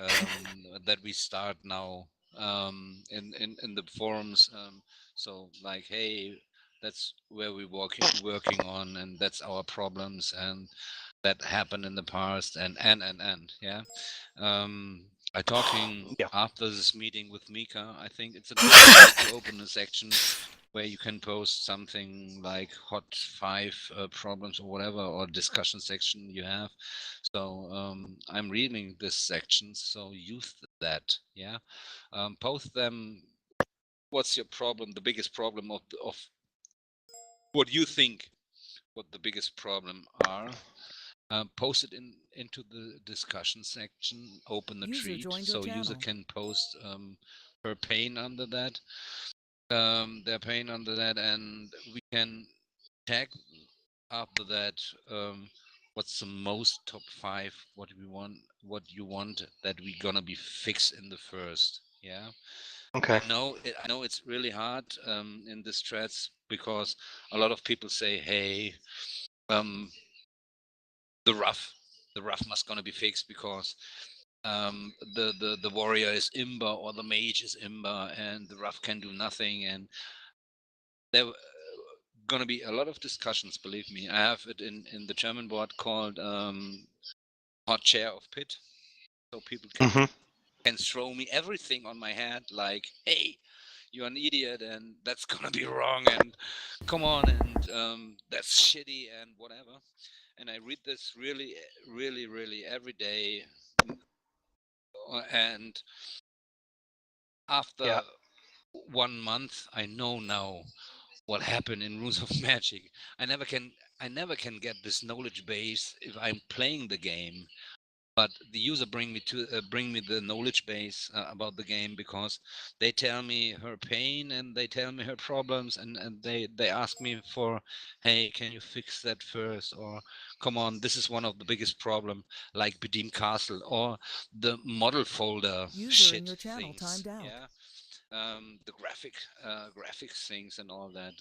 that we start now in the forums. So like, hey, that's where we're working on, and that's our problems, and that happened in the past, and yeah. I talking Yeah. after this meeting with Mika. I think it's a good idea to open a section where you can post something like hot 5 problems or whatever, or discussion section you have. So I'm reading this section, so use that. Yeah, post them. What's your problem? The biggest problem of what you think what the biggest problem are. Post it into the discussion section. Open the User treat joined your so user channel. can post her pain under that. Their pain under that, and we can tag after that. What's the most top 5? What we want? What you want that we gonna be fixed in the first? Yeah. Okay. I know it's really hard in this threads, because a lot of people say, "Hey, um, the rough must gonna be fixed because the warrior is imba or the mage is imba, and the rough can do nothing." And there gonna be a lot of discussions. Believe me, I have it in the German board called hot chair of pit, so people can throw me everything on my head, like, hey, you're an idiot and that's gonna be wrong, and come on, and that's shitty and whatever. And I read this really every day, and after 1 month I know now what happened in Rules of Magic. I never can get this knowledge base if I'm playing the game, but the user bring me the knowledge base about the game, because they tell me her pain and they tell me her problems, and they ask me for, hey, can you fix that first, or come on, this is one of the biggest problem, like Bedim Castle or the model folder User in shit your channel things. timed out. Yeah, the graphics things and all that.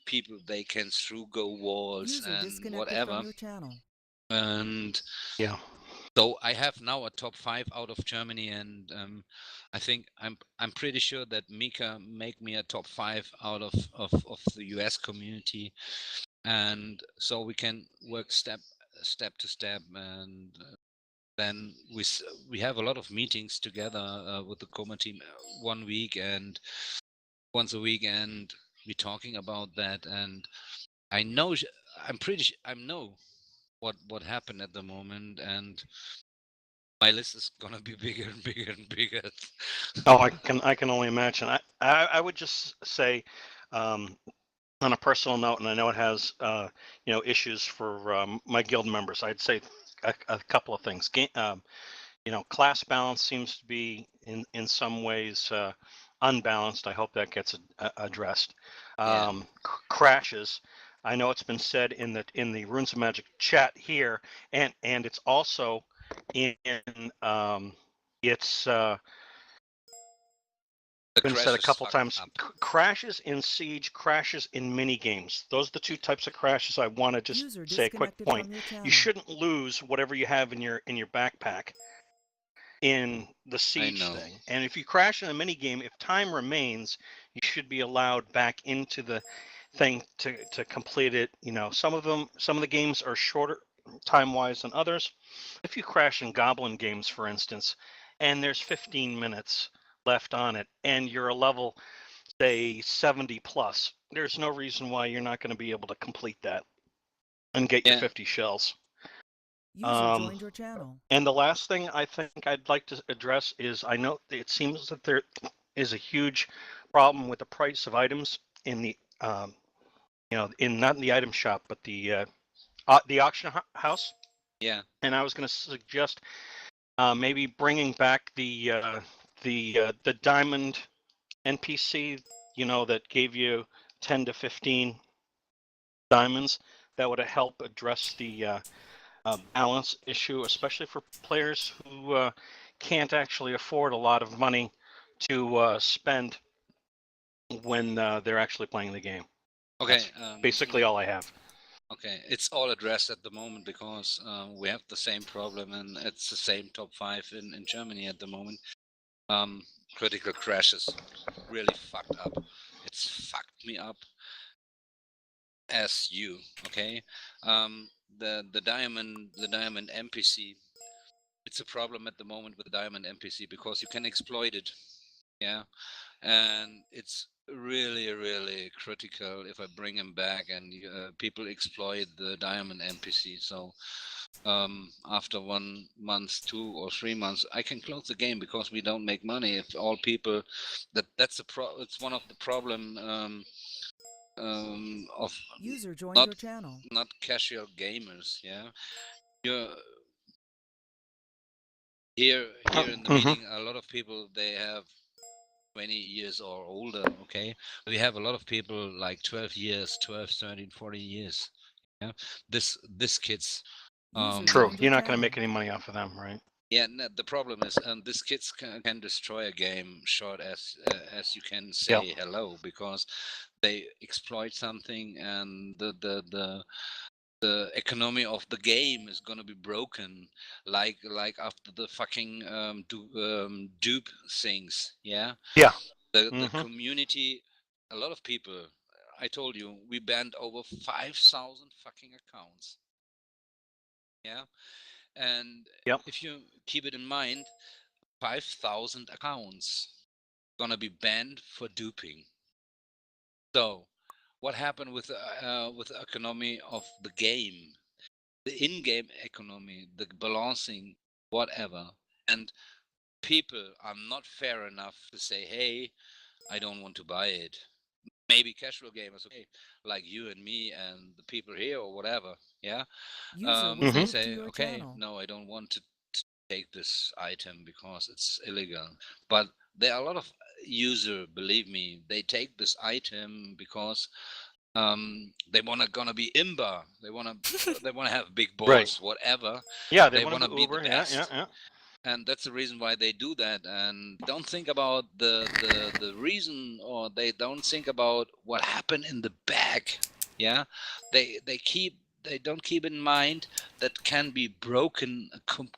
People, they can through go walls User and disconnected whatever. from your channel. And Yeah. so I have now a top 5 out of Germany, and I think I'm pretty sure that Mika make me a top 5 out of the US community, and so we can work step to step, and then we have a lot of meetings together with the Coma team 1 week and once a week, and we're talking about that. And I know I know what happened at the moment, and my list is gonna be bigger and bigger and bigger. Oh, I can only imagine. I would just say, on a personal note, and I know it has issues for my guild members. I'd say a couple of things. Class balance seems to be in some ways unbalanced. I hope that gets addressed. Yeah. Crashes. I know it's been said in the Runes of Magic chat here, and it's also in it's The been said a crashes couple fuck times. up. Crashes in Siege, crashes in mini games. Those are the two types of crashes I want to just User say a quick disconnected point. from your channel. You shouldn't lose whatever you have in your backpack in the Siege know. thing. And if you crash in a mini game, if time remains, you should be allowed back into the thing to complete it. You know, some of the games are shorter time wise than others. If you crash in Goblin games, for instance, and there's 15 minutes left on it, and you're a level, say 70 plus, there's no reason why you're not going to be able to complete that and get your Yeah. 50 shells. User joined your channel. And the last thing I think I'd like to address is I know it seems that there is a huge problem with the price of items in the in not in the item shop but the auction house. Yeah. And I was going to suggest maybe bringing back the diamond NPC, that gave you 10 to 15 diamonds. That would help address the balance issue, especially for players who can't actually afford a lot of money to spend when they're actually playing the game. Okay. That's basically all I have. Okay, it's all addressed at the moment because we have the same problem, and it's the same top 5 in Germany at the moment. Critical crashes, really fucked up. It's fucked me up as you. Okay, the diamond NPC. It's a problem at the moment with the diamond NPC because you can exploit it. Yeah, and it's really critical if I bring him back and people exploit the diamond NPC. So after 1 month, 2 or 3 months, I can close the game because we don't make money. If all people, that's it's one of the problem of User joined not your channel. not casual gamers. Yeah, you're here in the meeting. A lot of people, they have 20 years or older. Okay, we have a lot of people like 12 years, 12, 13, 40 years. Yeah, this kids. True. You're not going to make any money off of them, right? Yeah, no, the problem is these kids can destroy a game short as you can say Yep. hello, because they exploit something, and the economy of the game is gonna be broken, like after the fucking dupe things. Yeah. Yeah. The community, a lot of people. I told you we banned over 5,000 fucking accounts. Yeah. And Yep. if you keep it in mind, 5,000 accounts gonna be banned for duping. So, what happened with the economy of the game, the in-game economy, the balancing, whatever, and people are not fair enough to say, "Hey, I don't want to buy it." Maybe casual gamers, okay, like you and me and the people here or whatever, yeah. They say, okay, no, I don't want to take this item because it's illegal. But there are a lot of user, believe me, they take this item because they gonna be imba. They wanna have big balls, Right. whatever. Yeah, They want wanna to be Uber. the best. Yeah. And that's the reason why they do that, and don't think about the reason, or they don't think about what happened in the back. Yeah, they don't keep in mind that can be broken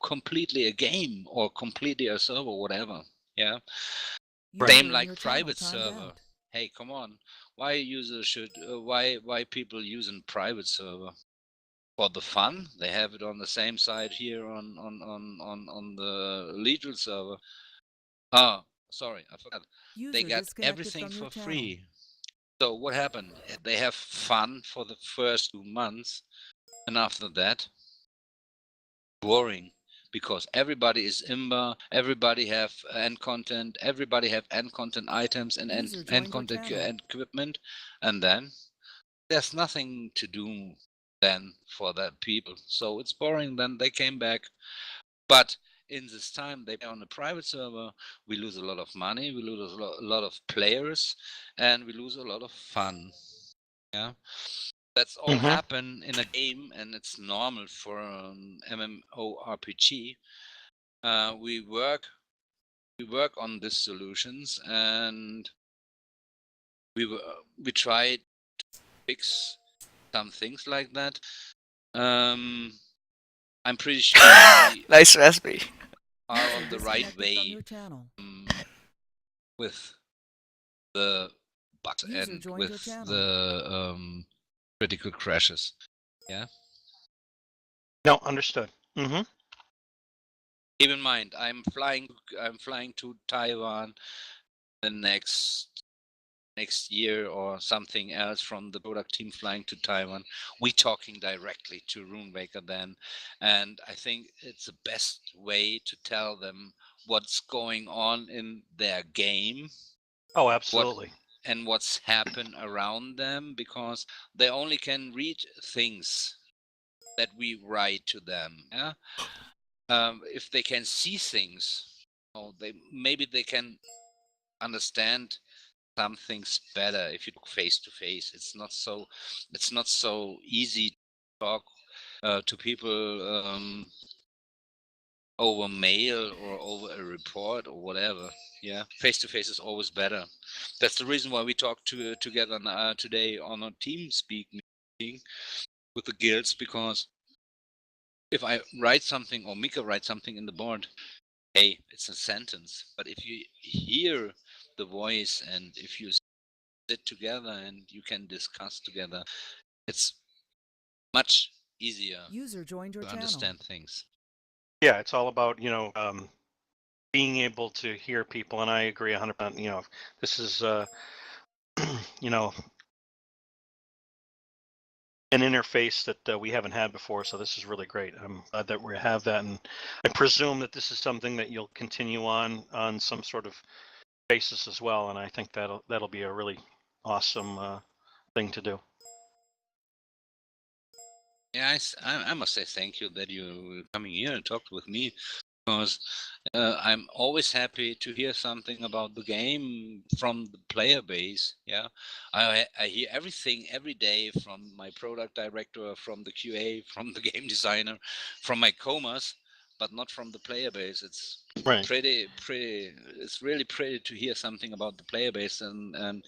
completely a game or completely a server, whatever. Yeah, same like private server. Hey, come on, why users should why people using private server? For the fun, they have it on the same side here on the legal server. Oh, sorry, I forgot. They got everything for free. So what happened? They have fun for the first 2 months, and after that, boring, because everybody is imba, everybody have end content, everybody have end content items and end content and equipment, and then there's nothing to do then for that people. So it's boring. Then they came back. But in this time they play on a private server, we lose a lot of money, we lose a lot of players, and we lose a lot of fun. Yeah. That's all Mhm. happen in a game, and it's normal for an MMORPG. We work on these solutions, and we tried to fix some things like that. I'm pretty sure we Nice recipe. are User on the right disconnected from way your channel. with the bugs User and joined your with channel. the critical crashes. Yeah. No, understood. Mm-hmm. Keep in mind, I'm flying to Taiwan the next year or something else from the product team flying to Taiwan. We talking directly to Runewaker then, and I think it's the best way to tell them what's going on in their game, Oh, absolutely. and what's happened around them, because they only can read things that we write to them. Yeah. If they can see things, they can understand some things better if you talk face to face. It's not so easy to talk to people over mail or over a report or whatever. Yeah, face to face is always better. That's the reason why we talk together today on a team speak meeting with the guilds, because if I write something or Mika writes something in the board, hey, it's a sentence. But if you hear the voice and if you sit together and you can discuss together, it's much easier User joined your to channel. understand things. Yeah, it's all about, being able to hear people, and I agree 100%. This is, you know, an interface that we haven't had before, so this is really great. I'm glad that we have that, and I presume that this is something that you'll continue on some sort of basis as well, and I think that'll be a really awesome thing to do. Yeah, I must say thank you that you coming here and talked with me, because I'm always happy to hear something about the game from the player base. Yeah, I hear everything every day from my product director, from the QA, from the game designer, from my comas, but not from the player base. It's Right. pretty. It's really pretty to hear something about the player base, and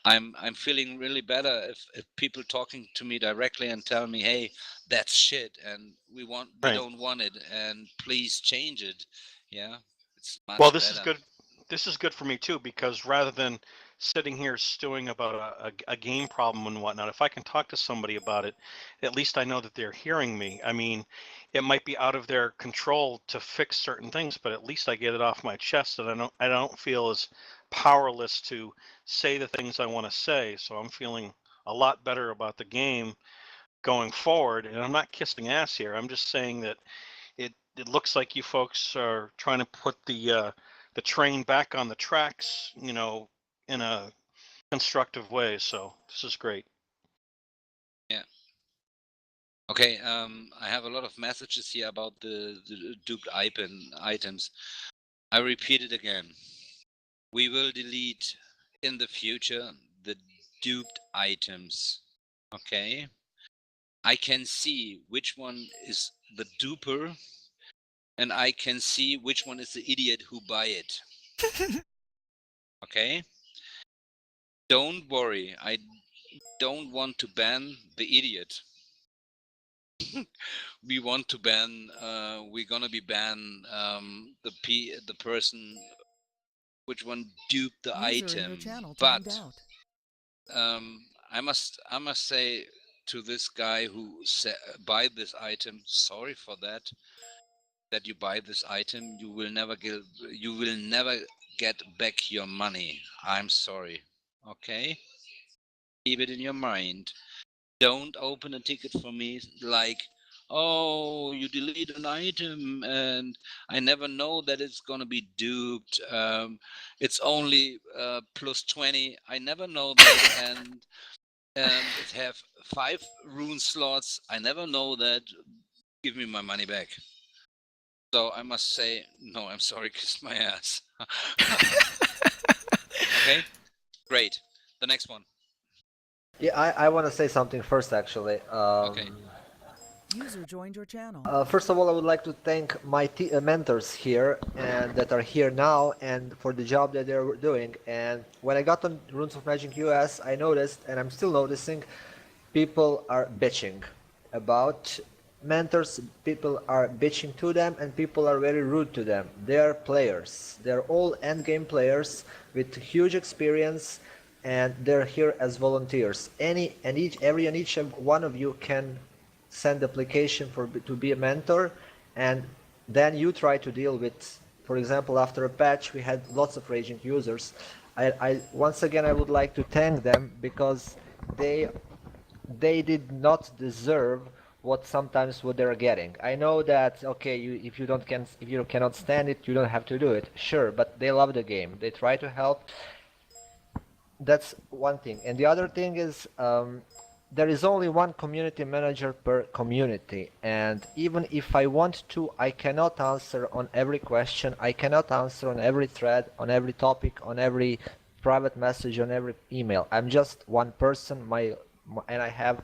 I'm feeling really better if people talking to me directly and tell me, hey, that's shit, and we Right. don't want it, and please change it. Yeah, it's much Well, this is better. good. This is good for me too, because rather than sitting here stewing about a game problem and whatnot, if I can talk to somebody about it, at least I know that they're hearing me. I mean, it might be out of their control to fix certain things, but at least I get it off my chest, and I don't feel as powerless to say the things I want to say. So I'm feeling a lot better about the game going forward. And I'm not kissing ass here. I'm just saying that it looks like you folks are trying to put the train back on the tracks, in a constructive way. So this is great. Yeah. Okay. I have a lot of messages here about the duped items. I repeat it again. We will delete in the future the duped items. Okay. I can see which one is the duper, and I can see which one is the idiot who buy it. Okay? Don't worry, I don't want to ban the idiot. We want to ban, we're gonna be ban the person which one duped the User in your item. channel But timed out. I must say to this guy who buy this item, sorry for that you buy this item, you will never get back your money. I'm sorry. Okay? Keep it in your mind. Don't open a ticket for me like, oh, you delete an item and I never know that it's gonna be duped. It's only plus 20. I never know that, and it have 5 rune slots. I never know that. Give me my money back. So I must say, no, I'm sorry, kiss my ass. Okay, great. The next one. Yeah, I want to say something first, actually. Okay. User joined your channel. First of all, I would like to thank my mentors here and that are here now and for the job that they're doing. And when I got on Runes of Magic US, I noticed, and I'm still noticing, people are bitching about mentors. People are bitching to them, and people are very rude to them. They are players. They're all endgame players with huge experience, and they're here as volunteers. Every and each one of you can send application for to be a mentor, and then you try to deal with, for example, after a patch we had lots of raging users. I once again I would like to thank them because they they did not deserve what they're getting. I know that okay, if you cannot stand it, you don't have to do it. Sure, but they love the game. They try to help. That's one thing. And the other thing is there is only one community manager per community, and even if I want to, I cannot answer on every question. I cannot answer on every thread, on every topic, on every private message, on every email. I'm just one person. And I have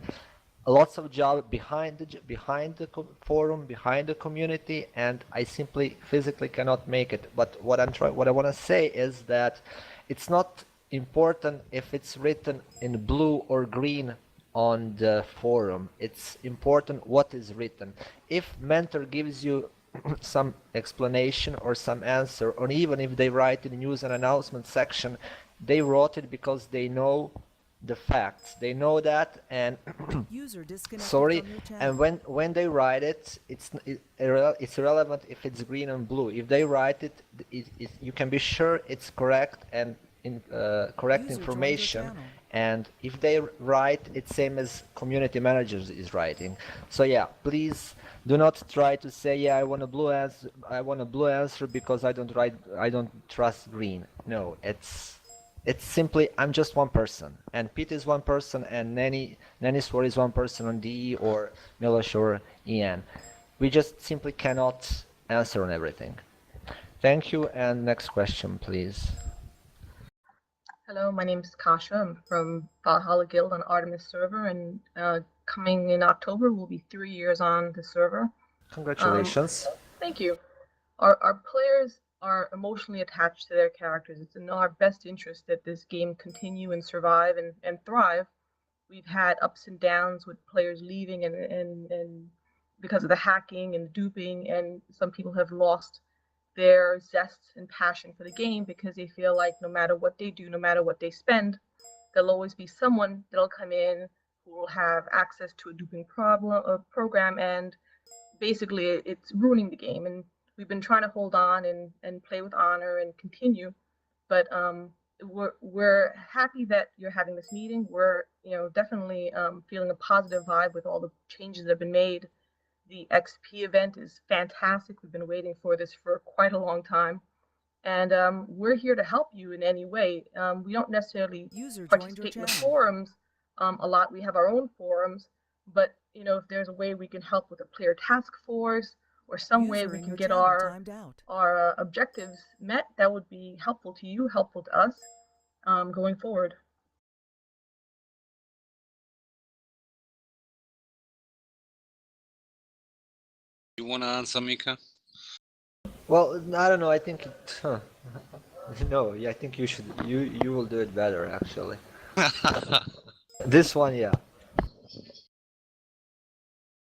lots of job behind the forum, behind the community, and I simply physically cannot make it. But what I want to say is that it's not important if it's written in blue or green on the forum. It's important what is written. If mentor gives you some explanation or some answer, or even if they write in the news and announcement section, they wrote it because they know the facts. They know that, and User disconnected sorry, from your channel. and when they write it, it's irrelevant if it's green and blue. If they write it, you can be sure it's correct and correct User joined your information. channel. And if they write, it's same as community managers is writing. So yeah, please do not try to say, yeah, I want a blue answer. I want a blue answer because I don't trust green. No, it's simply I'm just one person, and Pete is one person, and Nanny Sword is one person on DE or Milosh or Ian. We just simply cannot answer on everything. Thank you, and next question, please. Hello, my name is Kasha. I'm from Valhalla Guild on Artemis server, and coming in October will be 3 years on the server. Congratulations. Thank you. Our players are emotionally attached to their characters. It's in our best interest that this game continue and survive and thrive. We've had ups and downs with players leaving and because of the hacking and duping, and some people have lost their zest and passion for the game because they feel like no matter what they do, no matter what they spend, there'll always be someone that'll come in who will have access to a duping program, and basically it's ruining the game. And we've been trying to hold on and play with honor and continue, but we're happy that you're having this meeting. We're definitely feeling a positive vibe with all the changes that have been made. The XP event is fantastic. We've been waiting for this for quite a long time. And we're here to help you in any way. We don't necessarily participate in the forums a lot. We have our own forums, but if there's a way we can help with a player task force or some way we can get our objectives met, that would be helpful to you, helpful to us going forward. You want to answer, Mika? Well, I don't know. I think no. I think you should. You will do it better, actually. This one, yeah.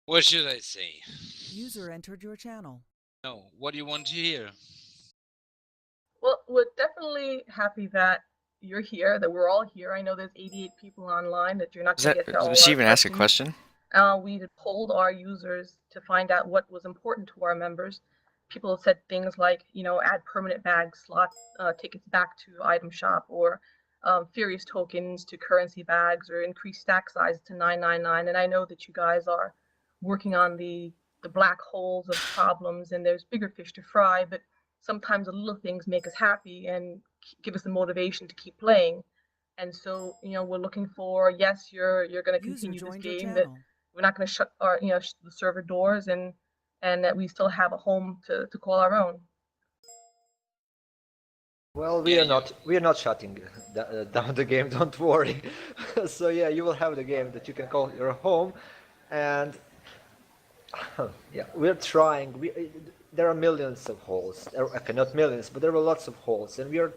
What should I say? User entered your channel. No. What do you want to hear? Well, we're definitely happy that you're here, that we're all here. I know there's 88 people online, that you're not going to get to all Did she our even ask a questions. question? We polled our users to find out what was important to our members. People have said things like, add permanent bag slot tickets back to item shop, or Furious tokens to currency bags, or increase stack size to 999. And I know that you guys are working on the black holes of problems, and there's bigger fish to fry, but sometimes the little things make us happy and give us the motivation to keep playing. And so, we're looking for, yes, you're going to continue this game, that we're not going to shut our, the server doors, and that we still have a home to call our own. Well, Yeah, we are not shutting down the game. Don't worry. So yeah, you will have the game that you can call your home, and yeah, we're trying. There are millions of holes. Okay, not millions, but there are lots of holes, and we are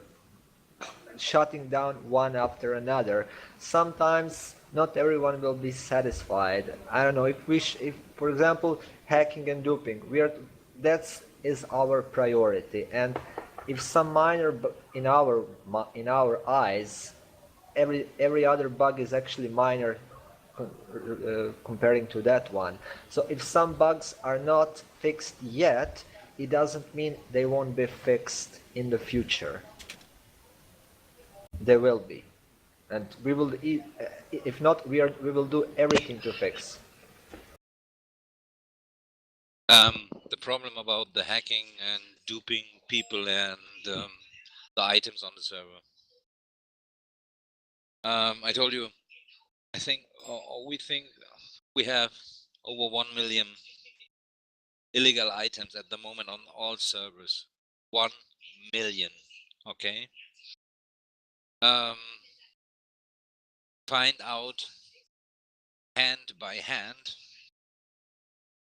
shutting down one after another. Sometimes not everyone will be satisfied. I don't know if for example hacking and duping, that's is our priority, and if some minor in our eyes, every other bug is actually minor comparing to that one. So if some bugs are not fixed yet, it doesn't mean they won't be fixed in the future. They will be, and we will. If not, we will do everything to fix. the problem about the hacking and duping people and the items on the server. I told you, I think, we think we have over 1 million illegal items at the moment on all servers. 1 million, okay? Find out hand by hand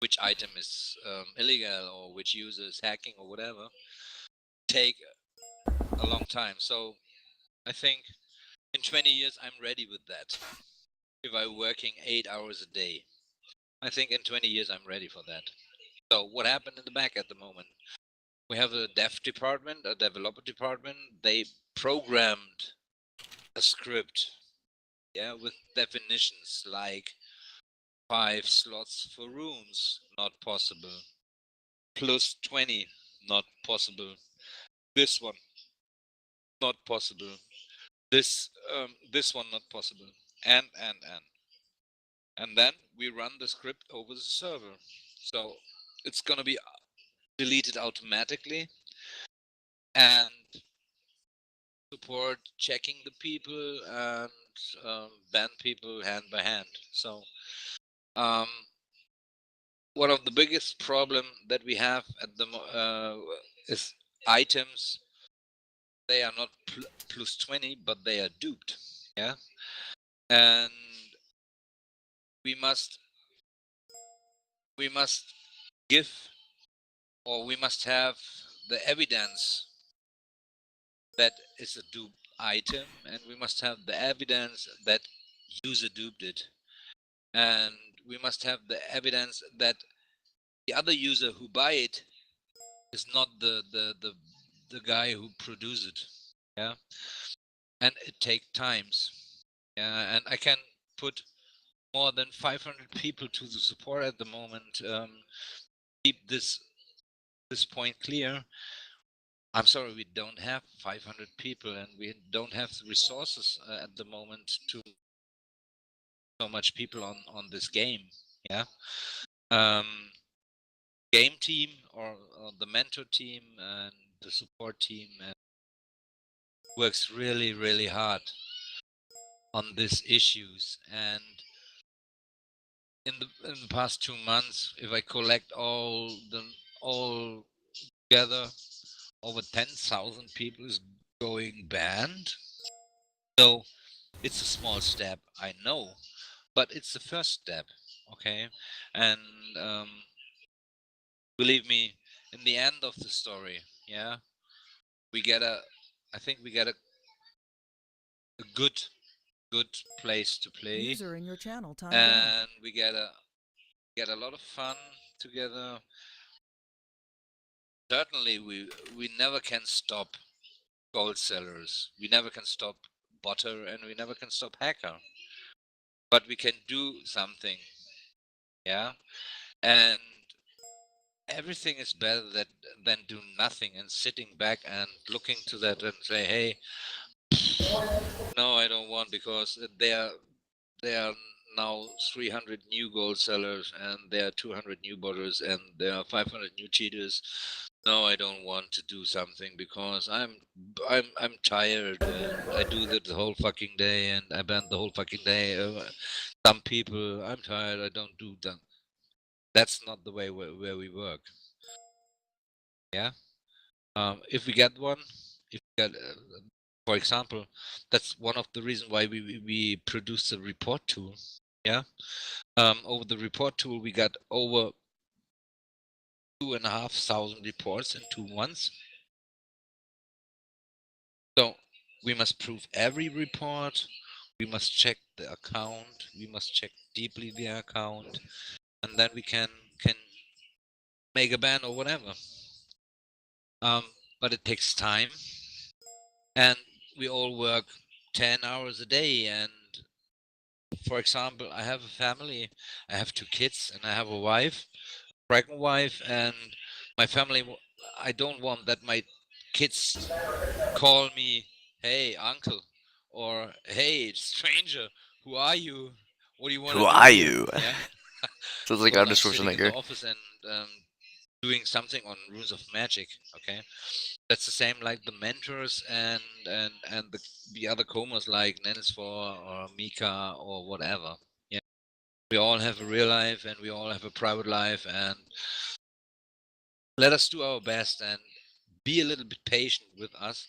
which item is illegal or which user is hacking or whatever, take a long time. So I think in 20 years I'm ready with that. If I'm working 8 hours a day, I think in 20 years I'm ready for that. So what happened in the back at the moment? We have a dev department, a developer department. They programmed a script, yeah, with definitions like 5 slots for rooms, not possible. Plus 20, not possible. This one, not possible. This one, not possible. And. And then we run the script over the server. So it's gonna be deleted automatically, and support checking the people and ban people hand by hand. So one of the biggest problem that we have at the is items. They are not plus 20, but they are duped. Yeah, and we must give, or we must have the evidence that is a duped item, and we must have the evidence that user duped it, and we must have the evidence that the other user who buy it is not the guy who produced it. Yeah, and it takes times. Yeah, and I can put more than 500 people to the support at the moment. Keep this point clear. I'm sorry, we don't have 500 people, and we don't have the resources at the moment to so much people on this game. Yeah, game team or the mentor team and the support team works really hard on these issues. And in the past 2 months, if I collect all together, over 10,000 people is going banned. So it's a small step, I know, but it's the first step, okay? And believe me, in the end of the story, yeah, I think we get a good place to play, User in your channel timed out. and we get a lot of fun together. Certainly, we never can stop gold sellers. We never can stop botter, and we never can stop hacker. But we can do something, yeah. And everything is better than do nothing and sitting back and looking to that and say, hey, no, I don't want, because there are now 300 new gold sellers, and there are 200 new botters, and there are 500 new cheaters. No, I don't want to do something because I'm tired, and I do that the whole fucking day, and I ban the whole fucking day. Some people, I'm tired, I don't do that. That's not the way where we work. Yeah. If we get one, if got, for example, that's one of the reasons why we produce the report tool. Yeah. Over the report tool, we got over 2,500 reports in 2 months. So we must prove every report. We must check the account. We must check deeply the account, and then we can make a ban or whatever. But it takes time, and we all work 10 hours a day. And for example, I have a family. I have 2 kids, and I have a wife, pregnant wife, and my family. I don't want that my kids call me, "Hey, uncle," or "Hey, stranger, who are you? What do you want Who to do are here?" you? Yeah, Sounds like because Arnold I'm sitting in the Schwarzenegger. office and doing something on Runes of Magic. Okay, that's the same like the mentors and the other comers like Nenisfor or Mika or whatever. Yeah, we all have a real life and we all have a private life, and let us do our best and be a little bit patient with us.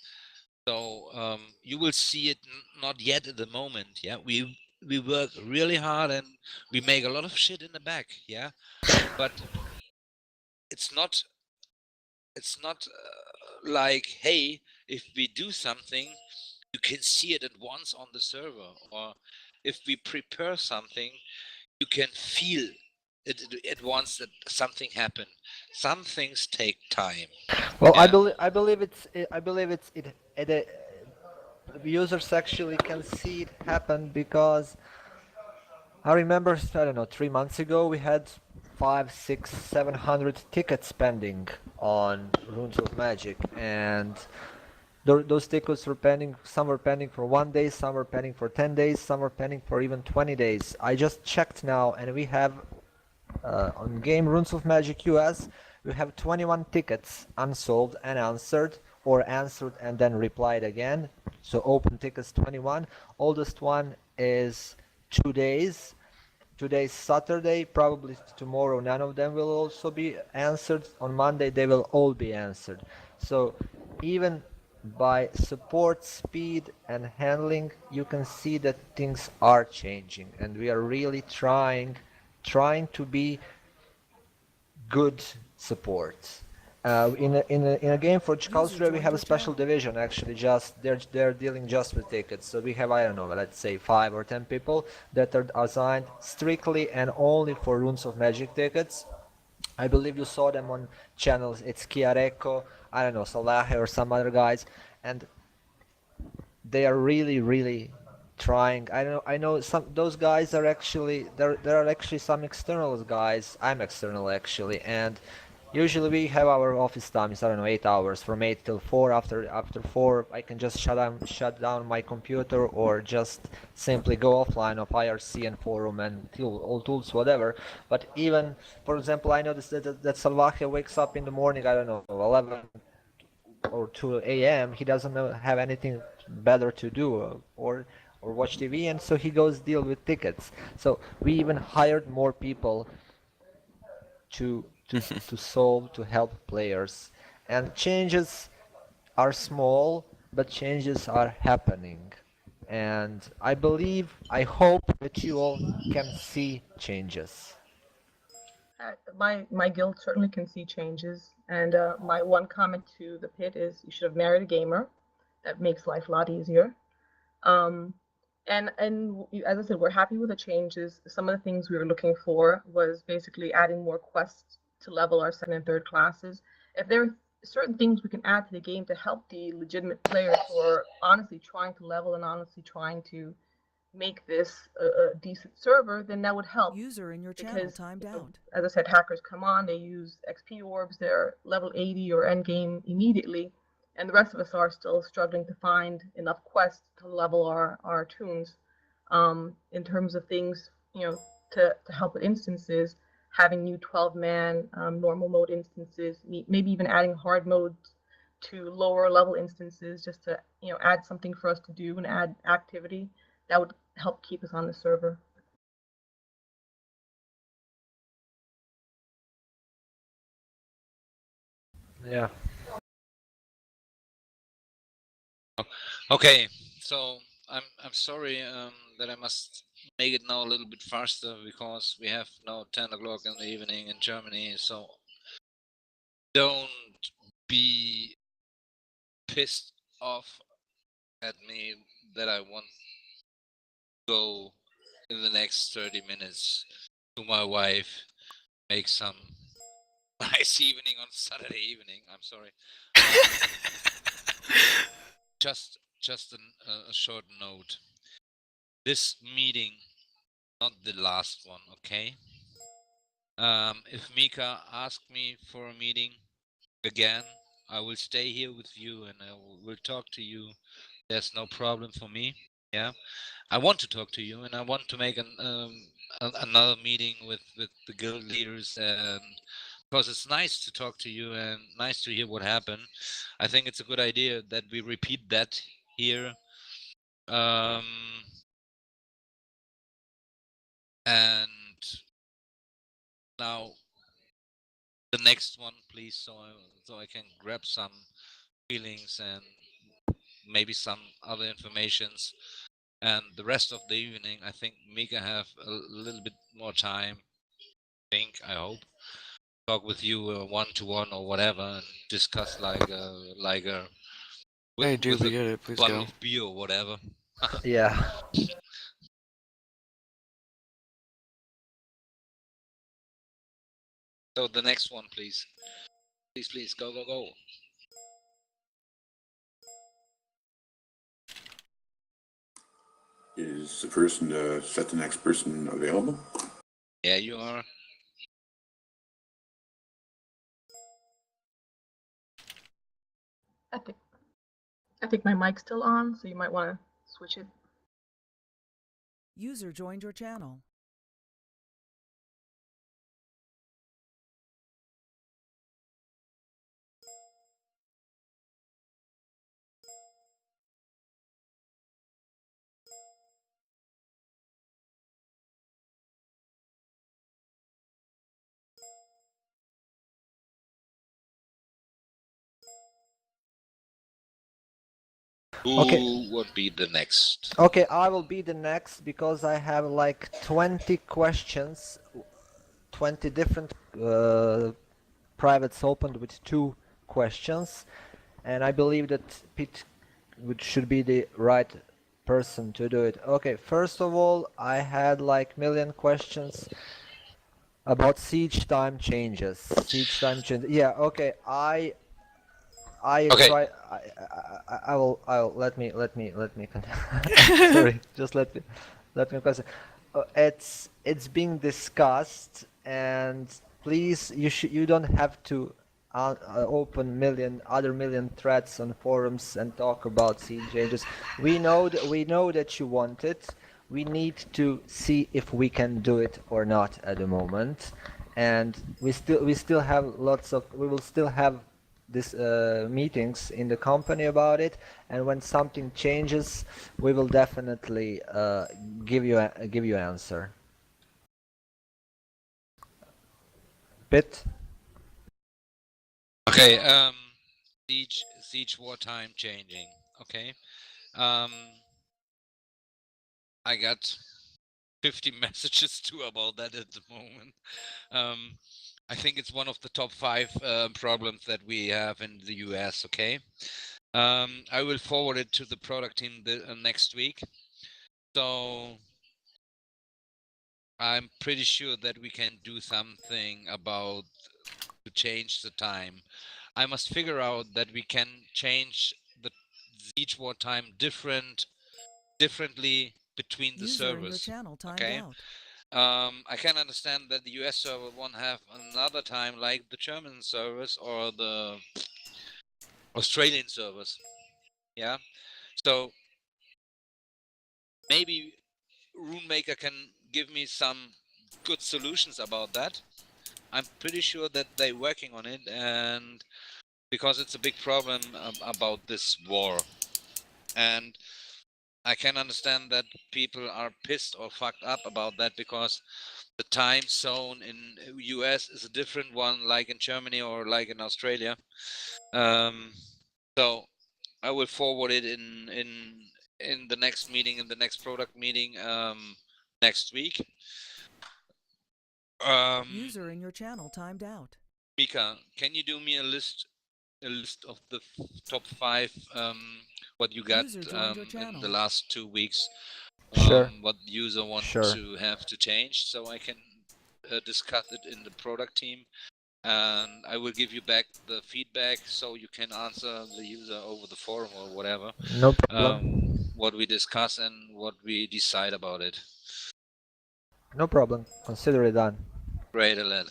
So you will see it not yet at the moment. Yeah, we work really hard and we make a lot of shit in the back. Yeah, but it's not like, hey, if we do something, you can see it at once on the server, or if we prepare something, you can feel it at once that something happened. Some things take time. Well, Yeah. I believe the users actually can see it happen because I remember, I don't know, 3 months ago we had 5, 6, 700 tickets pending on Runes of Magic, and those tickets were pending. Some were pending for 1 day, some were pending for 10 days, some were pending for even 20 days. I just checked now, and we have on game Runes of Magic US, we have 21 tickets unsolved and answered, or answered and then replied again. So open tickets 21. Oldest one is 2 days. Today's Saturday, probably tomorrow none of them will also be answered. On Monday they will all be answered. So even by support speed and handling, you can see that things are changing, and we are really trying to be good support. In a Gameforge culture, we have a special division. Actually, just they're dealing just with tickets. So we have, I don't know, let's say 5 or 10 people that are assigned strictly and only for Runes of Magic tickets. I believe you saw them on channels. It's Chiareco, I don't know, Salahe or some other guys, and they are really trying. I know some those guys are actually there are actually some external guys. I'm external actually, and usually we have our office times, I don't know, 8 hours from 8 till 4. After 4 I can just shut down my computer, or just simply go offline of IRC and forum and all tools, whatever. But even, for example, I noticed that Salvaje wakes up in the morning, I don't know, 11 or 2 a.m. He doesn't have anything better to do, or watch TV, and so he goes deal with tickets. So we even hired more people to solve, to help players, and changes are small, but changes are happening, and I hope that you all can see changes. My guild certainly can see changes, and my one comment to the pit is you should have married a gamer. That makes life a lot easier. Um, and as I said, we're happy with the changes. Some of the things we were looking for was basically adding more quests to level our second and third classes. If there are certain things we can add to the game to help the legitimate players who are honestly trying to level and honestly trying to make this a decent server, then that would help. User in your channel Because, timed out. as I said, hackers come on, they use XP orbs, they're level 80 or end game immediately, and the rest of us are still struggling to find enough quests to level our tunes. In terms of things, to help with instances, having new 12-man normal mode instances, maybe even adding hard modes to lower level instances, just to add something for us to do and add activity that would help keep us on the server. Yeah. Okay, so I'm sorry that I must make it now a little bit faster because we have now 10 o'clock in the evening in Germany. So don't be pissed off at me that I want to go in the next 30 minutes to my wife, make some nice evening on Saturday evening. I'm sorry. Just a short note. This meeting, not the last one, okay? If Mika asks me for a meeting again, I will stay here with you and I will talk to you. There's no problem for me. Yeah, I want to talk to you and I want to make another meeting with the guild leaders, and because it's nice to talk to you and nice to hear what happened. I think it's a good idea that we repeat that here. And now the next one, please, so I can grab some feelings and maybe some other informations. And the rest of the evening, I think Mika have a little bit more time. I hope talk with you one to one or whatever and discuss like a Hey, dude, with we a get it. Please bottle go. of beer or whatever. Yeah. So the next one, please. Please, go, go, go. Is the person to set the next person available? Yeah, you are. I think my mic's still on, so you might want to switch it. User joined your channel. Who would be the next? Okay, I will be the next because I have like 20 questions, 20 different privates opened with 2 questions, and I believe that Pete should be the right person to do it. Okay, first of all, I had like million questions about siege time changes. Siege time changes. Yeah, okay, I Okay. try. I will. Let me. Sorry, just let me. Question. It's being discussed, and please, you don't have to open million threads on forums and talk about scene changes. We know that you want it. We need to see if we can do it or not at the moment, and we still have lots of. We will still have this meetings in the company about it, and when something changes, we will definitely give you answer. Bit. Okay. Siege wartime changing. Okay. I got 50 messages too about that at the moment. I think it's one of the top 5 problems that we have in the US. Okay. I will forward it to the product team next week. So I'm pretty sure that we can do something about to change the time. I must figure out that we can change the each war time differently between the User in your servers. channel timed Okay. out. I can understand that the US server won't have another time like the German servers or the Australian servers. Yeah. So maybe RuneMaker can give me some good solutions about that. I'm pretty sure that they're working on it, and because it's a big problem about this war. And I can understand that people are pissed or fucked up about that because the time zone in US is a different one, like in Germany or like in Australia. So I will forward it in the next meeting, in the next product meeting next week. User in your channel timed out. Mika, can you do me a list of the top 5 what you got User joined your in channel. the last 2 weeks? Sure. What the user wants Sure. to have to change, so I can discuss it in the product team, and I will give you back the feedback so you can answer the user over the forum or whatever. No problem. What we discuss and what we decide about it. No problem. Consider it done. Great, Aled.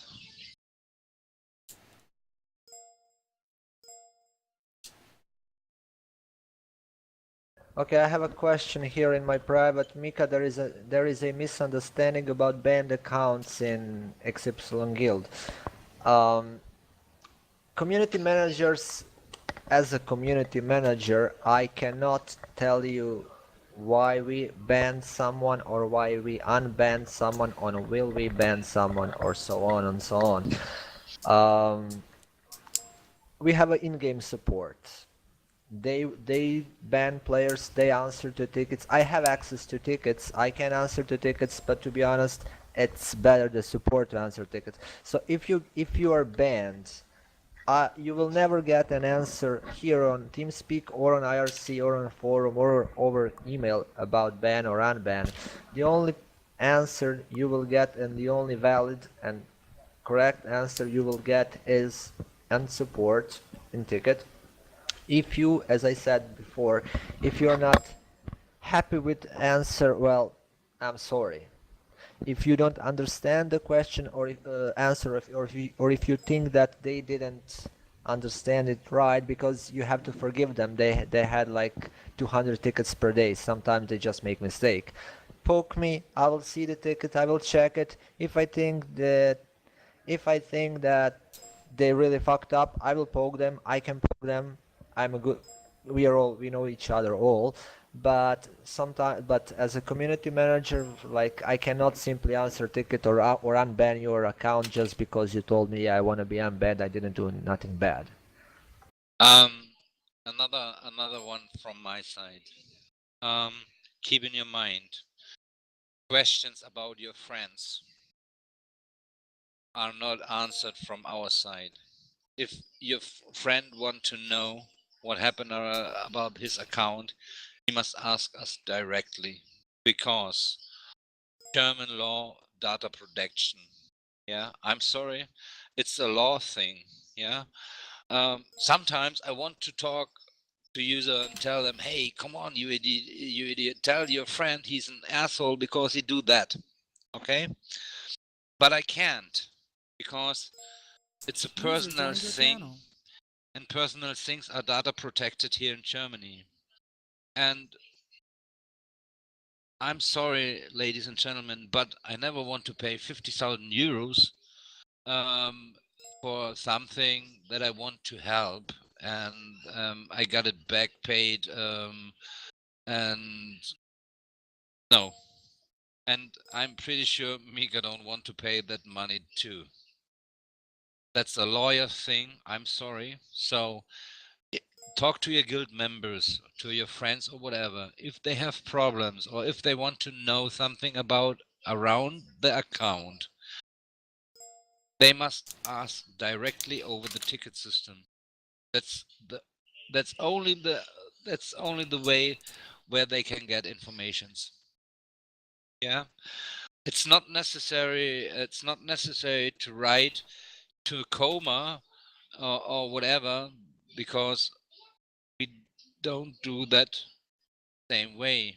Okay, I have a question here in my private. Mika, there is a misunderstanding about banned accounts in XY Guild. Community managers, as a community manager, I cannot tell you why we banned someone or why we unbanned someone or will we ban someone or so on and so on. We have an in-game support. They ban players, they answer to tickets. I have access to tickets, I can answer to tickets, but to be honest, it's better the support to answer tickets. So if you are banned, you will never get an answer here on TeamSpeak or on IRC or on forum or over email about ban or unban. The only answer you will get and the only valid and correct answer you will get is and support in ticket. If you, as I said before, if you're not happy with the answer, well, I'm sorry. If you don't understand the question or answer, or if you think that they didn't understand it right, because you have to forgive them, they had like 200 tickets per day. Sometimes they just make mistake. Poke me, I will see the ticket, I will check it. If I think that they really fucked up, I will poke them. I can poke them. We know each other all, but as a community manager, like, I cannot simply answer ticket or unban your account just because you told me, yeah, I want to be unbanned. I didn't do nothing bad. Another one from my side. Keep in your mind, questions about your friends are not answered from our side. If your friend want to know what happened about his account, he must ask us directly, because German law, data protection. Yeah, I'm sorry, it's a law thing. Yeah, sometimes I want to talk to user and tell them, hey, come on, you idiot, tell your friend he's an asshole because he do that. Okay, but I can't, because it's a personal thing, and personal things are data protected here in Germany. And I'm sorry, ladies and gentlemen, but I never want to pay 50,000 euros for something that I want to help, and I got it back paid, and no. And I'm pretty sure Mika don't want to pay that money too. That's a lawyer thing, I'm sorry. So talk to your guild members, to your friends or whatever. If they have problems or if they want to know something about around the account, they must ask directly over the ticket system. That's only the way where they can get informations. Yeah, it's not necessary to write to coma or whatever, because we don't do that same way.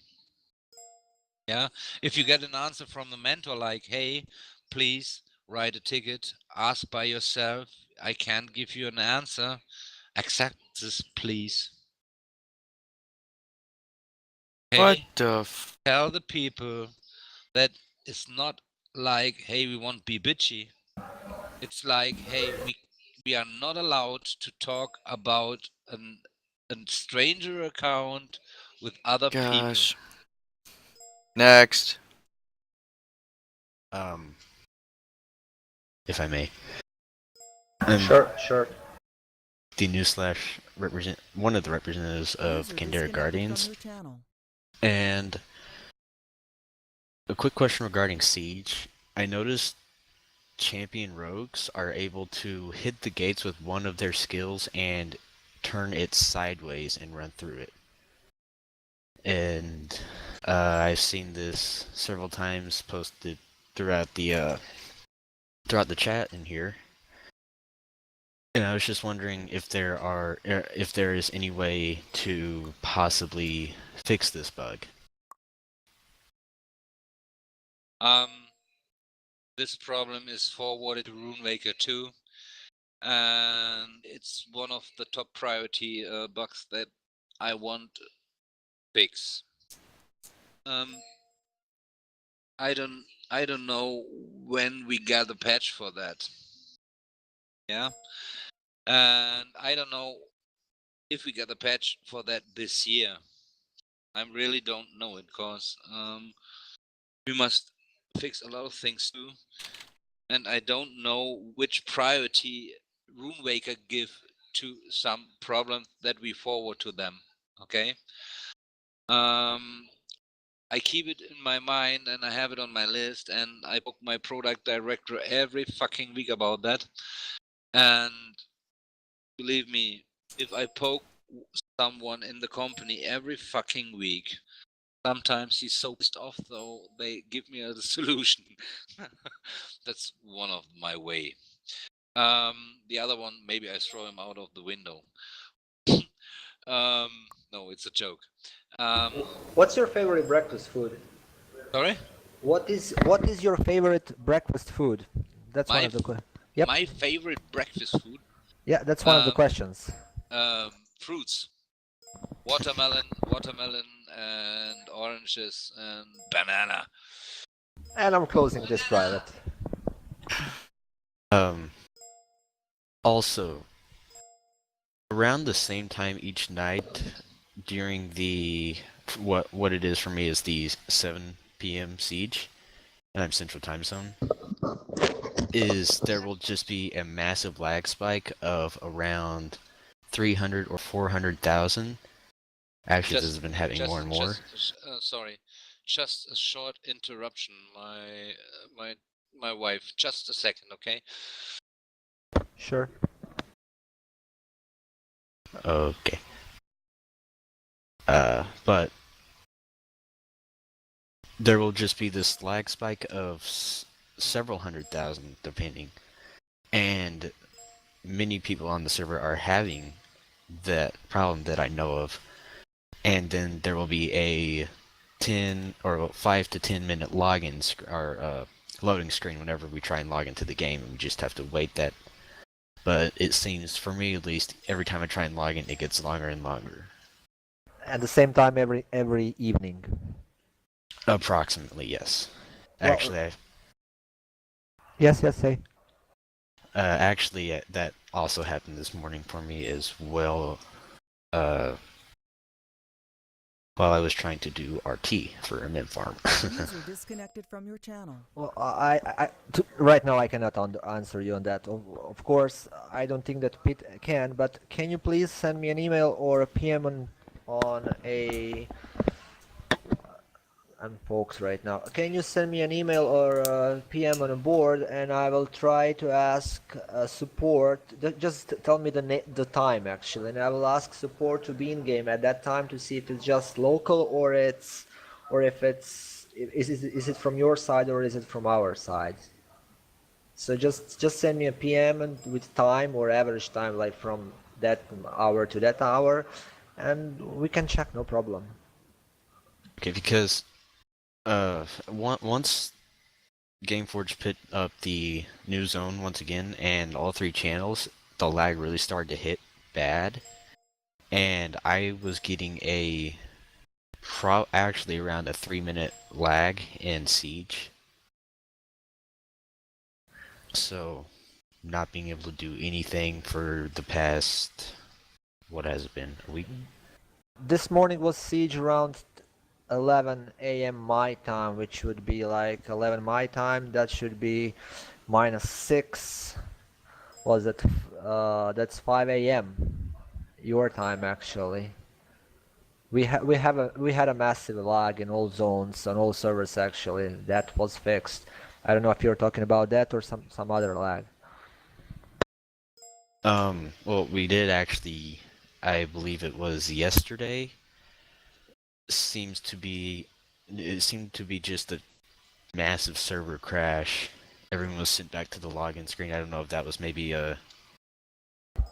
Yeah, if you get an answer from the mentor like, hey, please write a ticket, ask by yourself, I can't give you an answer, accept this, please. Okay? What the Tell the people that it's not like, hey, we won't be bitchy. It's like, hey, we are not allowed to talk about a stranger account with other gosh. people. Next. If I may. Sure. the one of the representatives of User Kandera disconnected Guardians. from your channel. And a quick question regarding Siege. I noticed champion rogues are able to hit the gates with one of their skills and turn it sideways and run through it. And I've seen this several times posted throughout the chat in here. And I was just wondering if there is any way to possibly fix this bug. This problem is forwarded to RuneWaker 2, and it's one of the top priority bugs that I want to fix. I don't know when we get a patch for that. Yeah, and I don't know if we get a patch for that this year. I really don't know it, because we must fix a lot of things too, and I don't know which priority RuneWaker give to some problem that we forward to them. Okay. I keep it in my mind and I have it on my list, and I book my product director every fucking week about that. And believe me, if I poke someone in the company every fucking week, sometimes he's so pissed off though they give me a solution. That's one of my way. The other one, maybe I throw him out of the window. No, it's a joke. What's your favorite breakfast food? Sorry? What is your favorite breakfast food? That's one of the questions. Yep. My favorite breakfast food? Yeah, that's one of the questions. Fruits. Watermelon, and oranges, and banana. And I'm closing this private. Also, around the same time each night during the what it is for me is the 7 p.m. siege, and I'm Central Time Zone, is there will just be a massive lag spike of around 300 or 400,000. Actually, this has been happening more and more. Sorry, just a short interruption. My wife. Just a second, okay? Sure. Okay. But there will just be this lag spike of several 100,000, depending, and many people on the server are having that problem that I know of. And then there will be a 10 or 5 to 10 minute login or loading screen whenever we try and log into the game, and we just have to wait that. But it seems, for me at least, every time I try and log in, it gets longer and longer. At the same time every evening. Approximately, yes. Well, Actually, yes, say. Actually, that also happened this morning for me as well. While I was trying to do RT for a mid farm. User disconnected from your channel. Well, right now I cannot answer you on that. Of course, I don't think that Pete can, but can you please send me an email or a PM on a... I'm folks right now. Can you send me an email or a PM on a board, and I will try to ask support. Just tell me the time actually, and I will ask support to be in game at that time to see if it's just local or if it's is it from your side or is it from our side. So just send me a PM and with time or average time, like from that hour to that hour, and we can check, no problem. Okay, because once Gameforge put up the new zone once again, and all 3 channels, the lag really started to hit bad, and I was getting actually around a 3-minute lag in Siege. So, not being able to do anything for the past, what has it been, a week? This morning was Siege around 11 a.m. my time, which would be like 11 my time. That should be -6 was it? That's 5 a.m. your time actually. We had a massive lag in all zones on all servers actually. That was fixed. I don't know if you're talking about that or some other lag. Well, we did actually, I believe it was yesterday. Seems to be, it seemed to be just a massive server crash. Everyone was sent back to the login screen. I don't know if that was maybe a.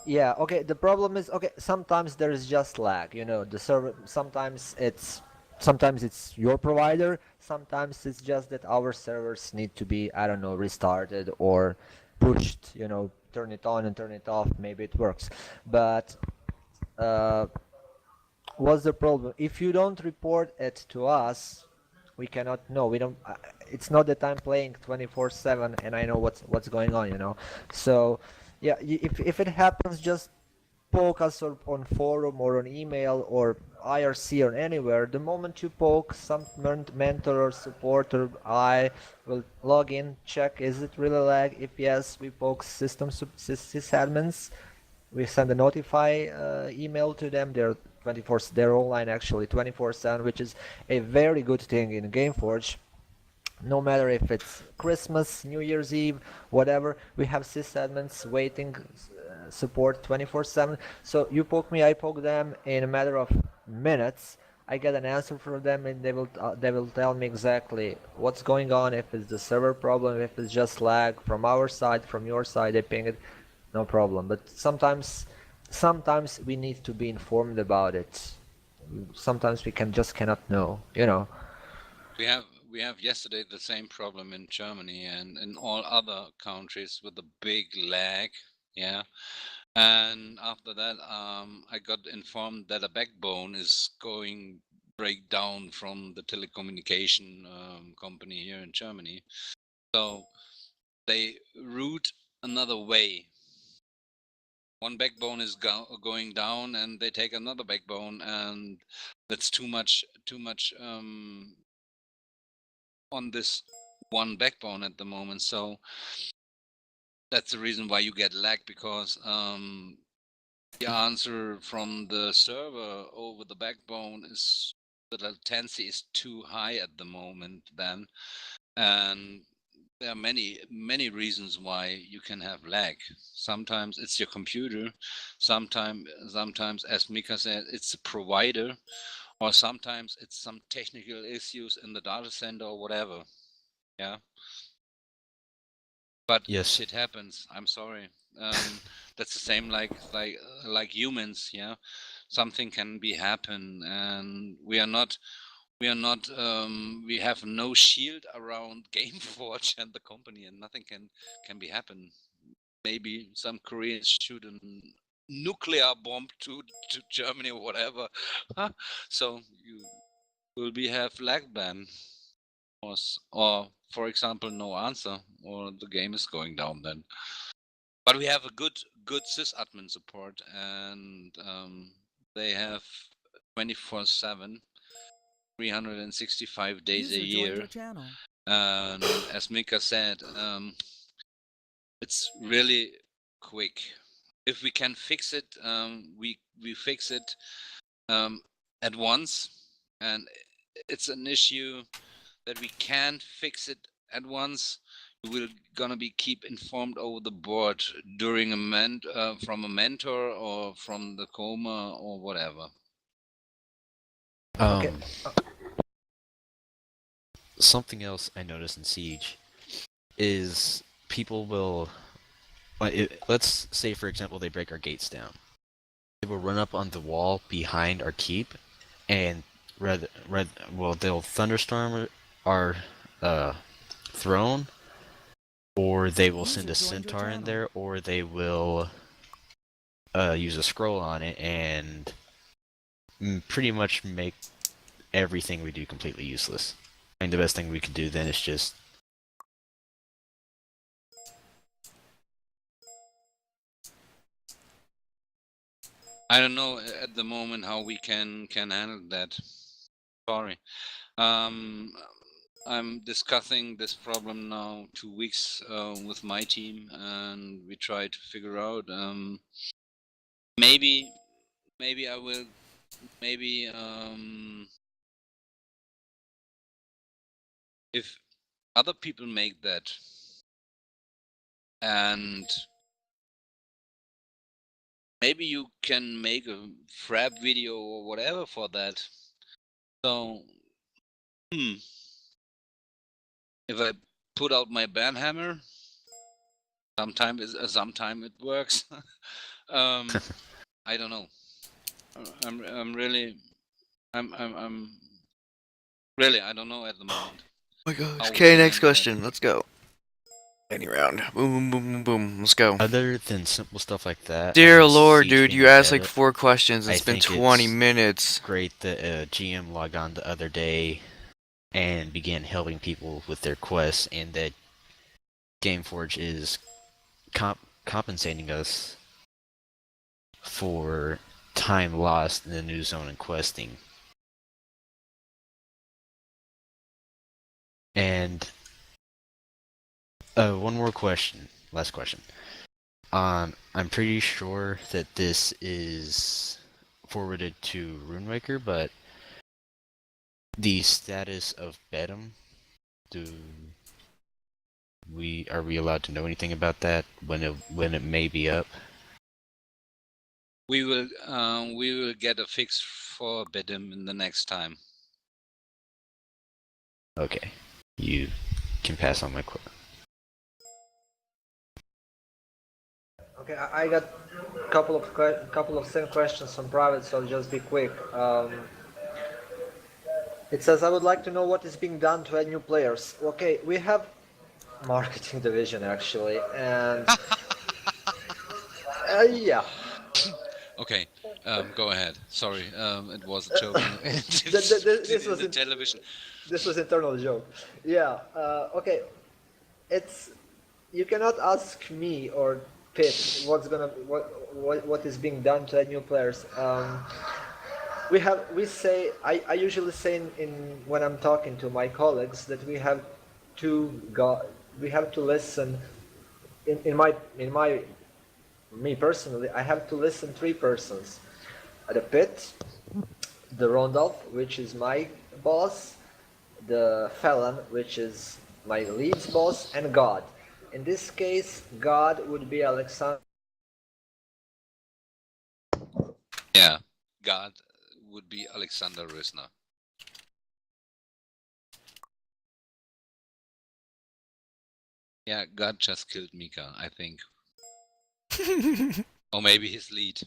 Yeah, okay, the problem is, okay, sometimes there is just lag, you know, the server, sometimes it's your provider, sometimes it's just that our servers need to be, I don't know, restarted or pushed, you know, turn it on and turn it off, maybe it works. But what's the problem? If you don't report it to us, we cannot know. We don't. It's not that I'm playing 24/7 and I know what's going on. You know. So, yeah. If it happens, just poke us on forum or on email or IRC or anywhere. The moment you poke, some mentor or supporter, I will log in, check is it really lag. If yes, we poke sysadmins. We send a notify email to them. They're online actually 24/7, which is a very good thing in Gameforge. No matter if it's Christmas, New Year's Eve, whatever, we have sysadmins waiting support 24/7. So you poke me, I poke them. In a matter of minutes, I get an answer from them, and they will tell me exactly what's going on. If it's the server problem, if it's just lag from our side, from your side, they ping it, no problem. But sometimes we need to be informed about it. Sometimes we cannot know, you know. We have yesterday the same problem in Germany and in all other countries with a big lag. Yeah. And after that, I got informed that a backbone is going break down from the telecommunication company here in Germany. So they route another way. One backbone is going down, and they take another backbone, and that's too much on this one backbone at the moment. So that's the reason why you get lag, because the answer from the server over the backbone is the latency is too high at the moment then, and there are many reasons why you can have lag. Sometimes it's your computer, sometimes as Mika said, it's the provider, or sometimes it's some technical issues in the data center or whatever. Yeah. But Yes. shit happens. I'm sorry. That's the same like humans. Yeah, something can be happen, and we have no shield around Gameforge and the company, and nothing can be happen. Maybe some Koreans shoot a nuclear bomb to Germany or whatever. So you will have lag ban, or for example, no answer, or the game is going down then. But we have a good sysadmin support, and they have 24/7, 365 days User a joined year. your channel. And as Mika said, it's really quick. If we can fix it, we fix it at once, and it's an issue that we can't fix it at once. We're gonna be keep informed over the board during from a mentor or from the coma or whatever. Okay. Something else I noticed in Siege is people will, let's say for example they break our gates down. They will run up on the wall behind our keep, and they'll thunderstorm our throne, or they will send a centaur in there, or they will use a scroll on it and pretty much make everything we do completely useless. And the best thing we could do then is just I don't know at the moment how we can handle that. Sorry. I'm discussing this problem now 2 weeks with my team, and we try to figure out. Maybe I will. Maybe if other people make that, and maybe you can make a frap video or whatever for that. So, if I put out my banhammer, sometime it works. I don't know. I'm really I don't know at the moment. Oh my gosh. How we Okay, can next handle that. question. Let's go. Any round. Boom, boom, boom, boom, boom. Let's go. Other than simple stuff like that, Dear having Lord, Siege dude, being you a asked like debit, 4 questions. I It's been think 20 it's minutes. great that GM logged on the other day and began helping people with their quests, and that Gameforge is compensating us for time lost in the new zone and questing. And one more question, last question. I'm pretty sure that this is forwarded to Runewaker, but the status of Bedlam, are we allowed to know anything about that when it may be up? We will get a fix for Bedlam in the next time. Okay, you can pass on my question. Okay, I got a couple of same questions on private, so I'll just be quick. It says, I would like to know what is being done to add new players. Okay, we have marketing division actually, and yeah. Okay, go ahead. Sorry, it was a joke. This was the television. This was internal joke. Yeah. Okay. It's you cannot ask me or Pitt what is being done to add new players. I usually say in when I'm talking to my colleagues that we have to listen in my me personally, I have to listen 3 persons. The Pit, the Rondolph, which is my boss, the Felon, which is my lead's boss, and God. In this case, God would be Alexander. Yeah, God would be Alexander Risner. Yeah, God just killed Mika, I think. Or maybe his lead.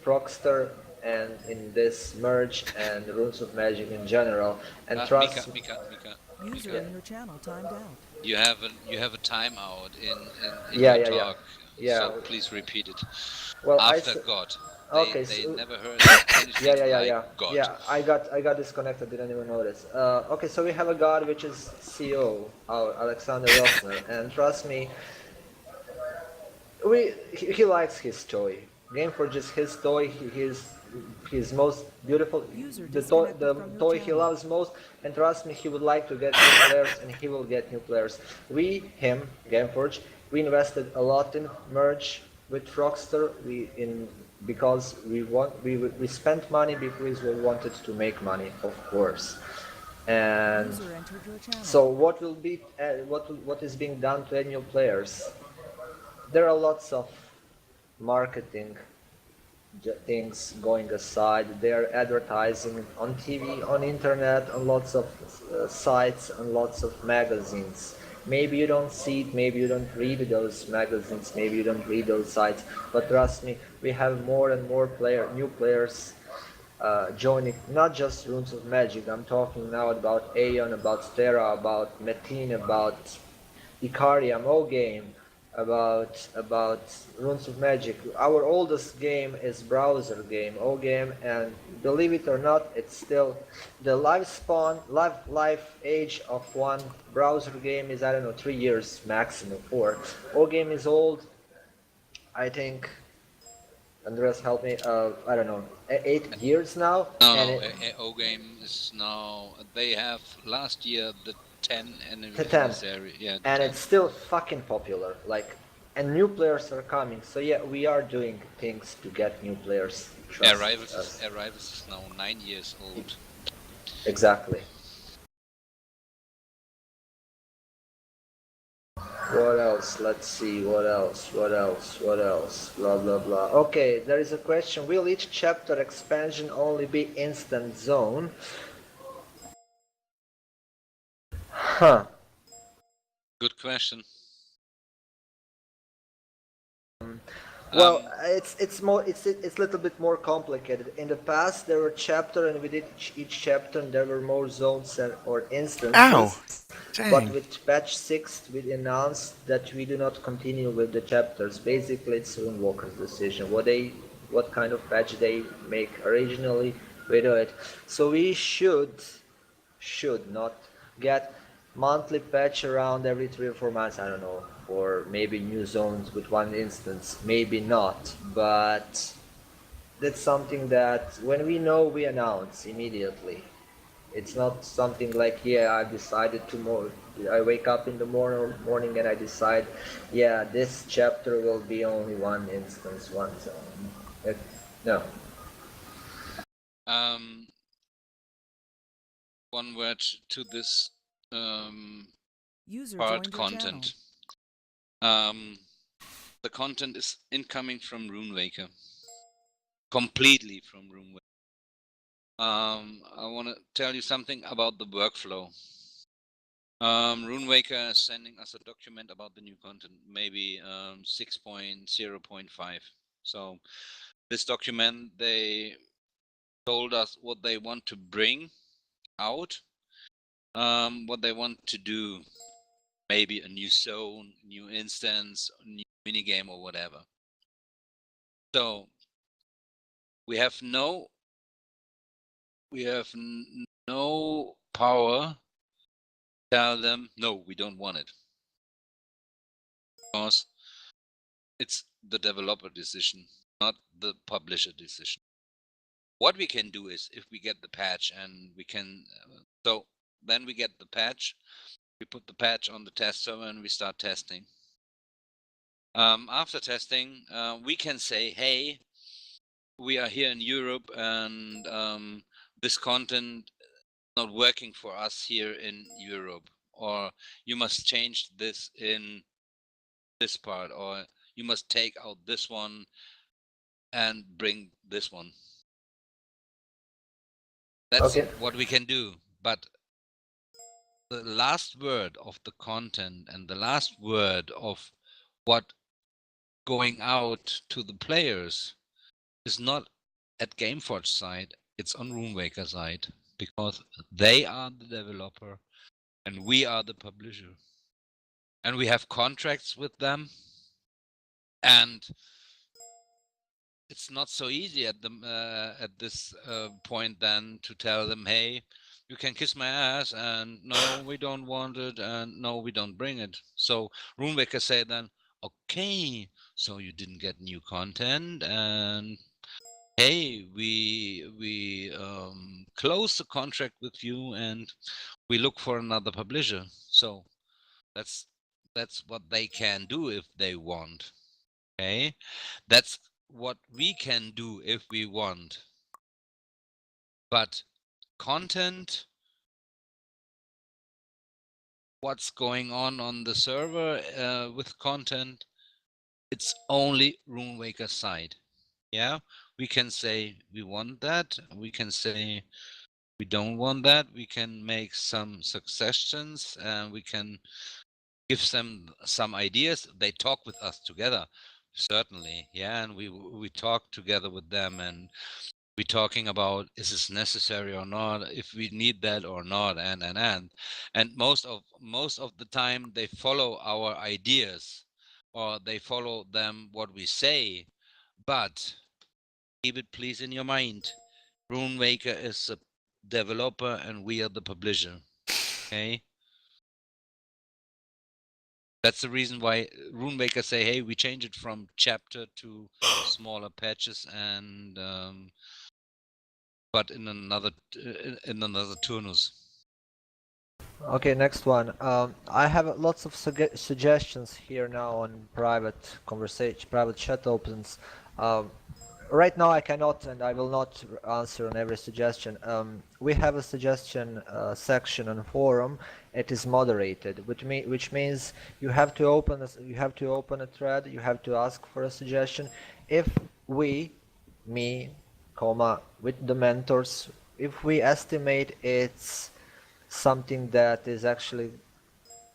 Frogster, and in this merge and Runes of Magic in general. And trust Mika. User in your channel timed out. You have a timeout in Yeah, your yeah, yeah. talk. Yeah. So please repeat it. Well, After God. Okay, They so never heard anything like God. Yeah, I got disconnected. Didn't even notice. Okay, so we have a god which is CO, our Alexander Rosner, and trust me, he likes his toy. Gameforge is his toy. His most beautiful, User the disconnected from your toy he channel. loves most, and trust me, he would like to get new players, and he will get new players. Gameforge, we invested a lot in merge with Frogster. Because we spent money because we wanted to make money, of course. And User entered your channel. so what is being done to add new players? There are lots of marketing things going aside. They are advertising on TV, on internet, on lots of sites, and lots of magazines. Maybe you don't see it, maybe you don't read those magazines, maybe you don't read those sites, but trust me, we have more and more new players joining, not just Runes of Magic. I'm talking now about Aeon, about Terra, about Metin, about Icarium, O-Game, about Runes of Magic. Our oldest game is browser game, O-Game, and believe it or not, it's still the life age of one browser game is, I don't know, 3 years maximum, 4. O-Game is old, I think Andreas, help me. I don't know, 8 years now. No, and no, it, O Game is now. They have last year the 10 to 10, anniversary. Yeah, and 10. it's still fucking popular. Like, and new players are coming. So yeah, we are doing things to get new players. Trust us. Arrivals is now 9 years old. Exactly. What else? Let's see. What else? What else? What else? Blah blah blah. Okay, there is a question. Will each chapter expansion only be instant zone? Huh. Good question. Well, it's more it's a little bit more complicated. In the past, there were chapter, and within each chapter, and there were more zones or instances. Ow! But Dang. with patch 6, we announced that we do not continue with the chapters. Basically, it's Runewalker's decision. What kind of patch they make originally, we do it. So we should not get monthly patch around every 3 or 4 months. I don't know, for maybe new zones with one instance, maybe not, but that's something that when we know, we announce immediately. It's not something like, yeah, I've decided tomorrow. I wake up in the morning and I decide, yeah, this chapter will be only one instance, one zone. No. One word to this User part joined your content. The content is incoming from Runewaker. Completely from Runewaker. I want to tell you something about the workflow. Runewaker is sending us a document about the new content, maybe 6.0.5. So this document, they told us what they want to bring out, what they want to do, maybe a new zone, new instance, a new minigame or whatever. So we have no power to tell them, no, we don't want it. Because it's the developer decision, not the publisher decision. What we can do is, if we get the patch and we can, so then we get the patch, we put the patch on the test server and we start testing. After testing, we can say, hey, we are here in Europe and this content is not working for us here in Europe, or you must change this in this part, or you must take out this one and bring this one. That's Okay. what we can do. But the last word of the content and the last word of what going out to the players is not at Gameforge side, it's on Runewaker side, because they are the developer and we are the publisher. And we have contracts with them, and it's not so easy at this point then to tell them, hey, you can kiss my ass, and no, we don't want it, and no, we don't bring it. So Runewaker say then, okay, so you didn't get new content, and hey, we close the contract with you, and we look for another publisher. So that's what they can do if they want. Okay, that's what we can do if we want. But content, what's going on the server with content, it's only Runewaker side. Yeah, we can say we want that. We can say we don't want that. We can make some suggestions and we can give them some ideas. They talk with us together, certainly. Yeah, and we talk together with them, and we talking about, is this necessary or not, if we need that or not, and most of the time they follow our ideas, or they follow them what we say. But keep it please in your mind, Runewaker is a developer and we are the publisher. Okay. That's the reason why Runemakers say, "Hey, we change it from chapter to smaller patches," and but in another turnus. Okay, next one. I have lots of suggestions here now on private conversation, private chat opens. Right now I cannot and I will not answer on every suggestion. We have a suggestion section on forum. It is moderated, which means you have to open a thread. You have to ask for a suggestion. If me, with the mentors, if we estimate it's something that is actually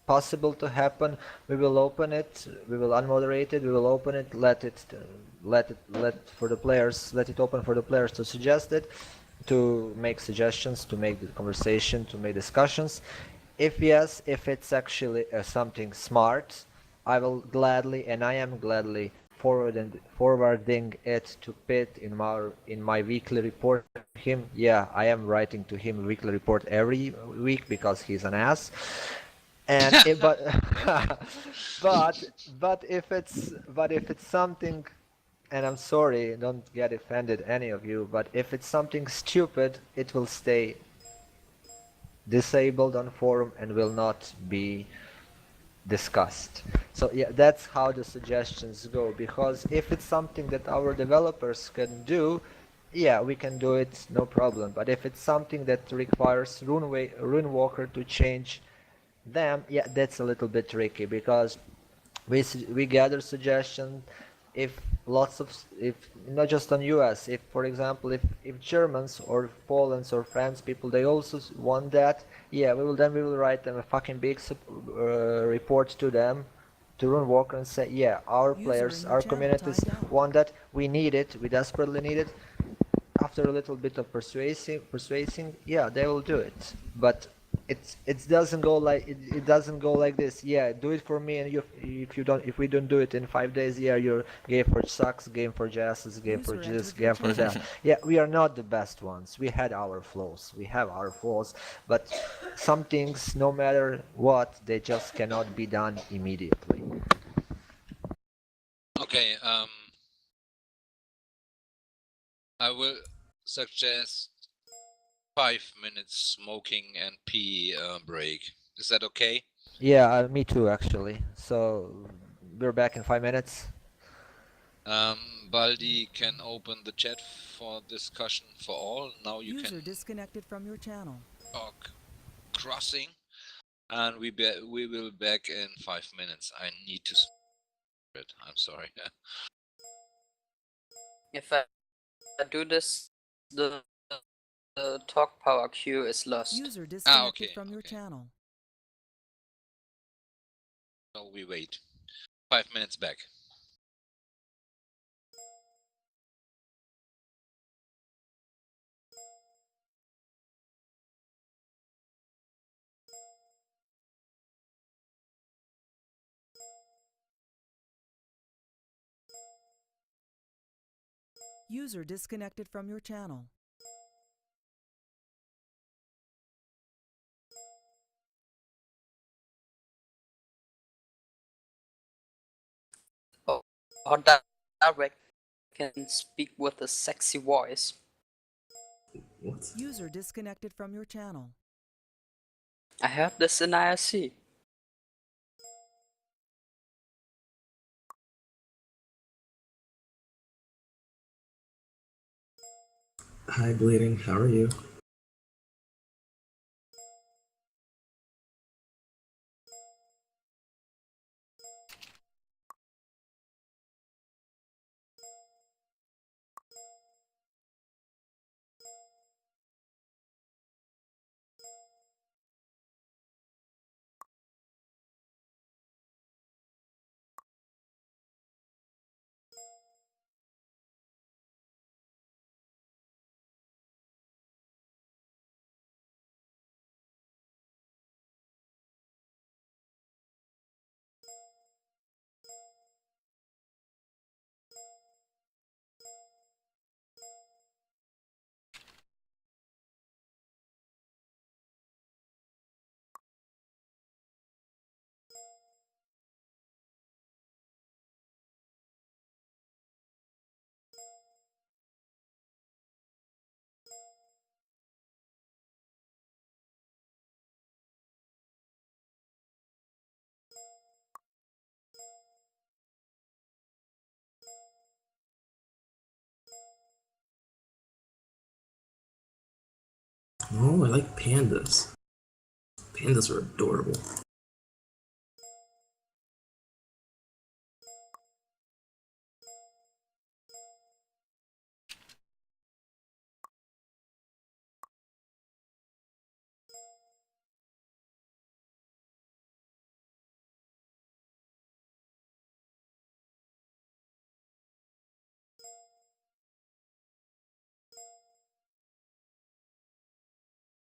possible to happen, we will open it, we will unmoderate it, we will open it, let it open for the players to suggest it, to make suggestions, to make the conversation, to make discussions. If yes, if it's actually something smart, I will gladly, and I am gladly forwarding it to Pitt in my weekly report to him. Yeah, I am writing to him a weekly report every week because he's an ass. And but if it's something, and I'm sorry, don't get offended, any of you, but if it's something stupid, it will stay disabled on forum and will not be discussed. So yeah, that's how the suggestions go, because if it's something that our developers can do, yeah, we can do it, no problem. But if it's something that requires Runewalker to change them, yeah, that's a little bit tricky, because we gather suggestions. If if not just on US, if for example if Germans or Poland's or France people, they also want that, yeah, we will write them a fucking big report to them, to Runewalker, and say, yeah, our players, our communities want that, we need it, we desperately need it. After a little bit of persuading, yeah, they will do it. But it doesn't go like it doesn't go like this. Yeah, do it for me, and if we don't do it in 5 days, yeah, your Gameforge sucks, Gameforge asses, Gameforge this, Gameforge that. Yeah, we are not the best ones. We have our flaws, but some things, no matter what, they just cannot be done immediately. Okay, I will suggest 5 minutes smoking and pee break. Is that okay? Yeah, me too, actually. So we're back in 5 minutes. Baldi can open the chat for discussion for all. Now you User can disconnected from your channel. talk crossing, and we will back in 5 minutes. I need to it. I'm sorry. If I do this, the talk power queue is lost. User disconnected Okay, from your okay. channel. So we wait. 5 minutes back. User disconnected from your channel. Or direct can speak with a sexy voice. What? User disconnected from your channel. I heard this in IRC. Hi, Bleeding. How are you? Oh, I like pandas. Pandas are adorable.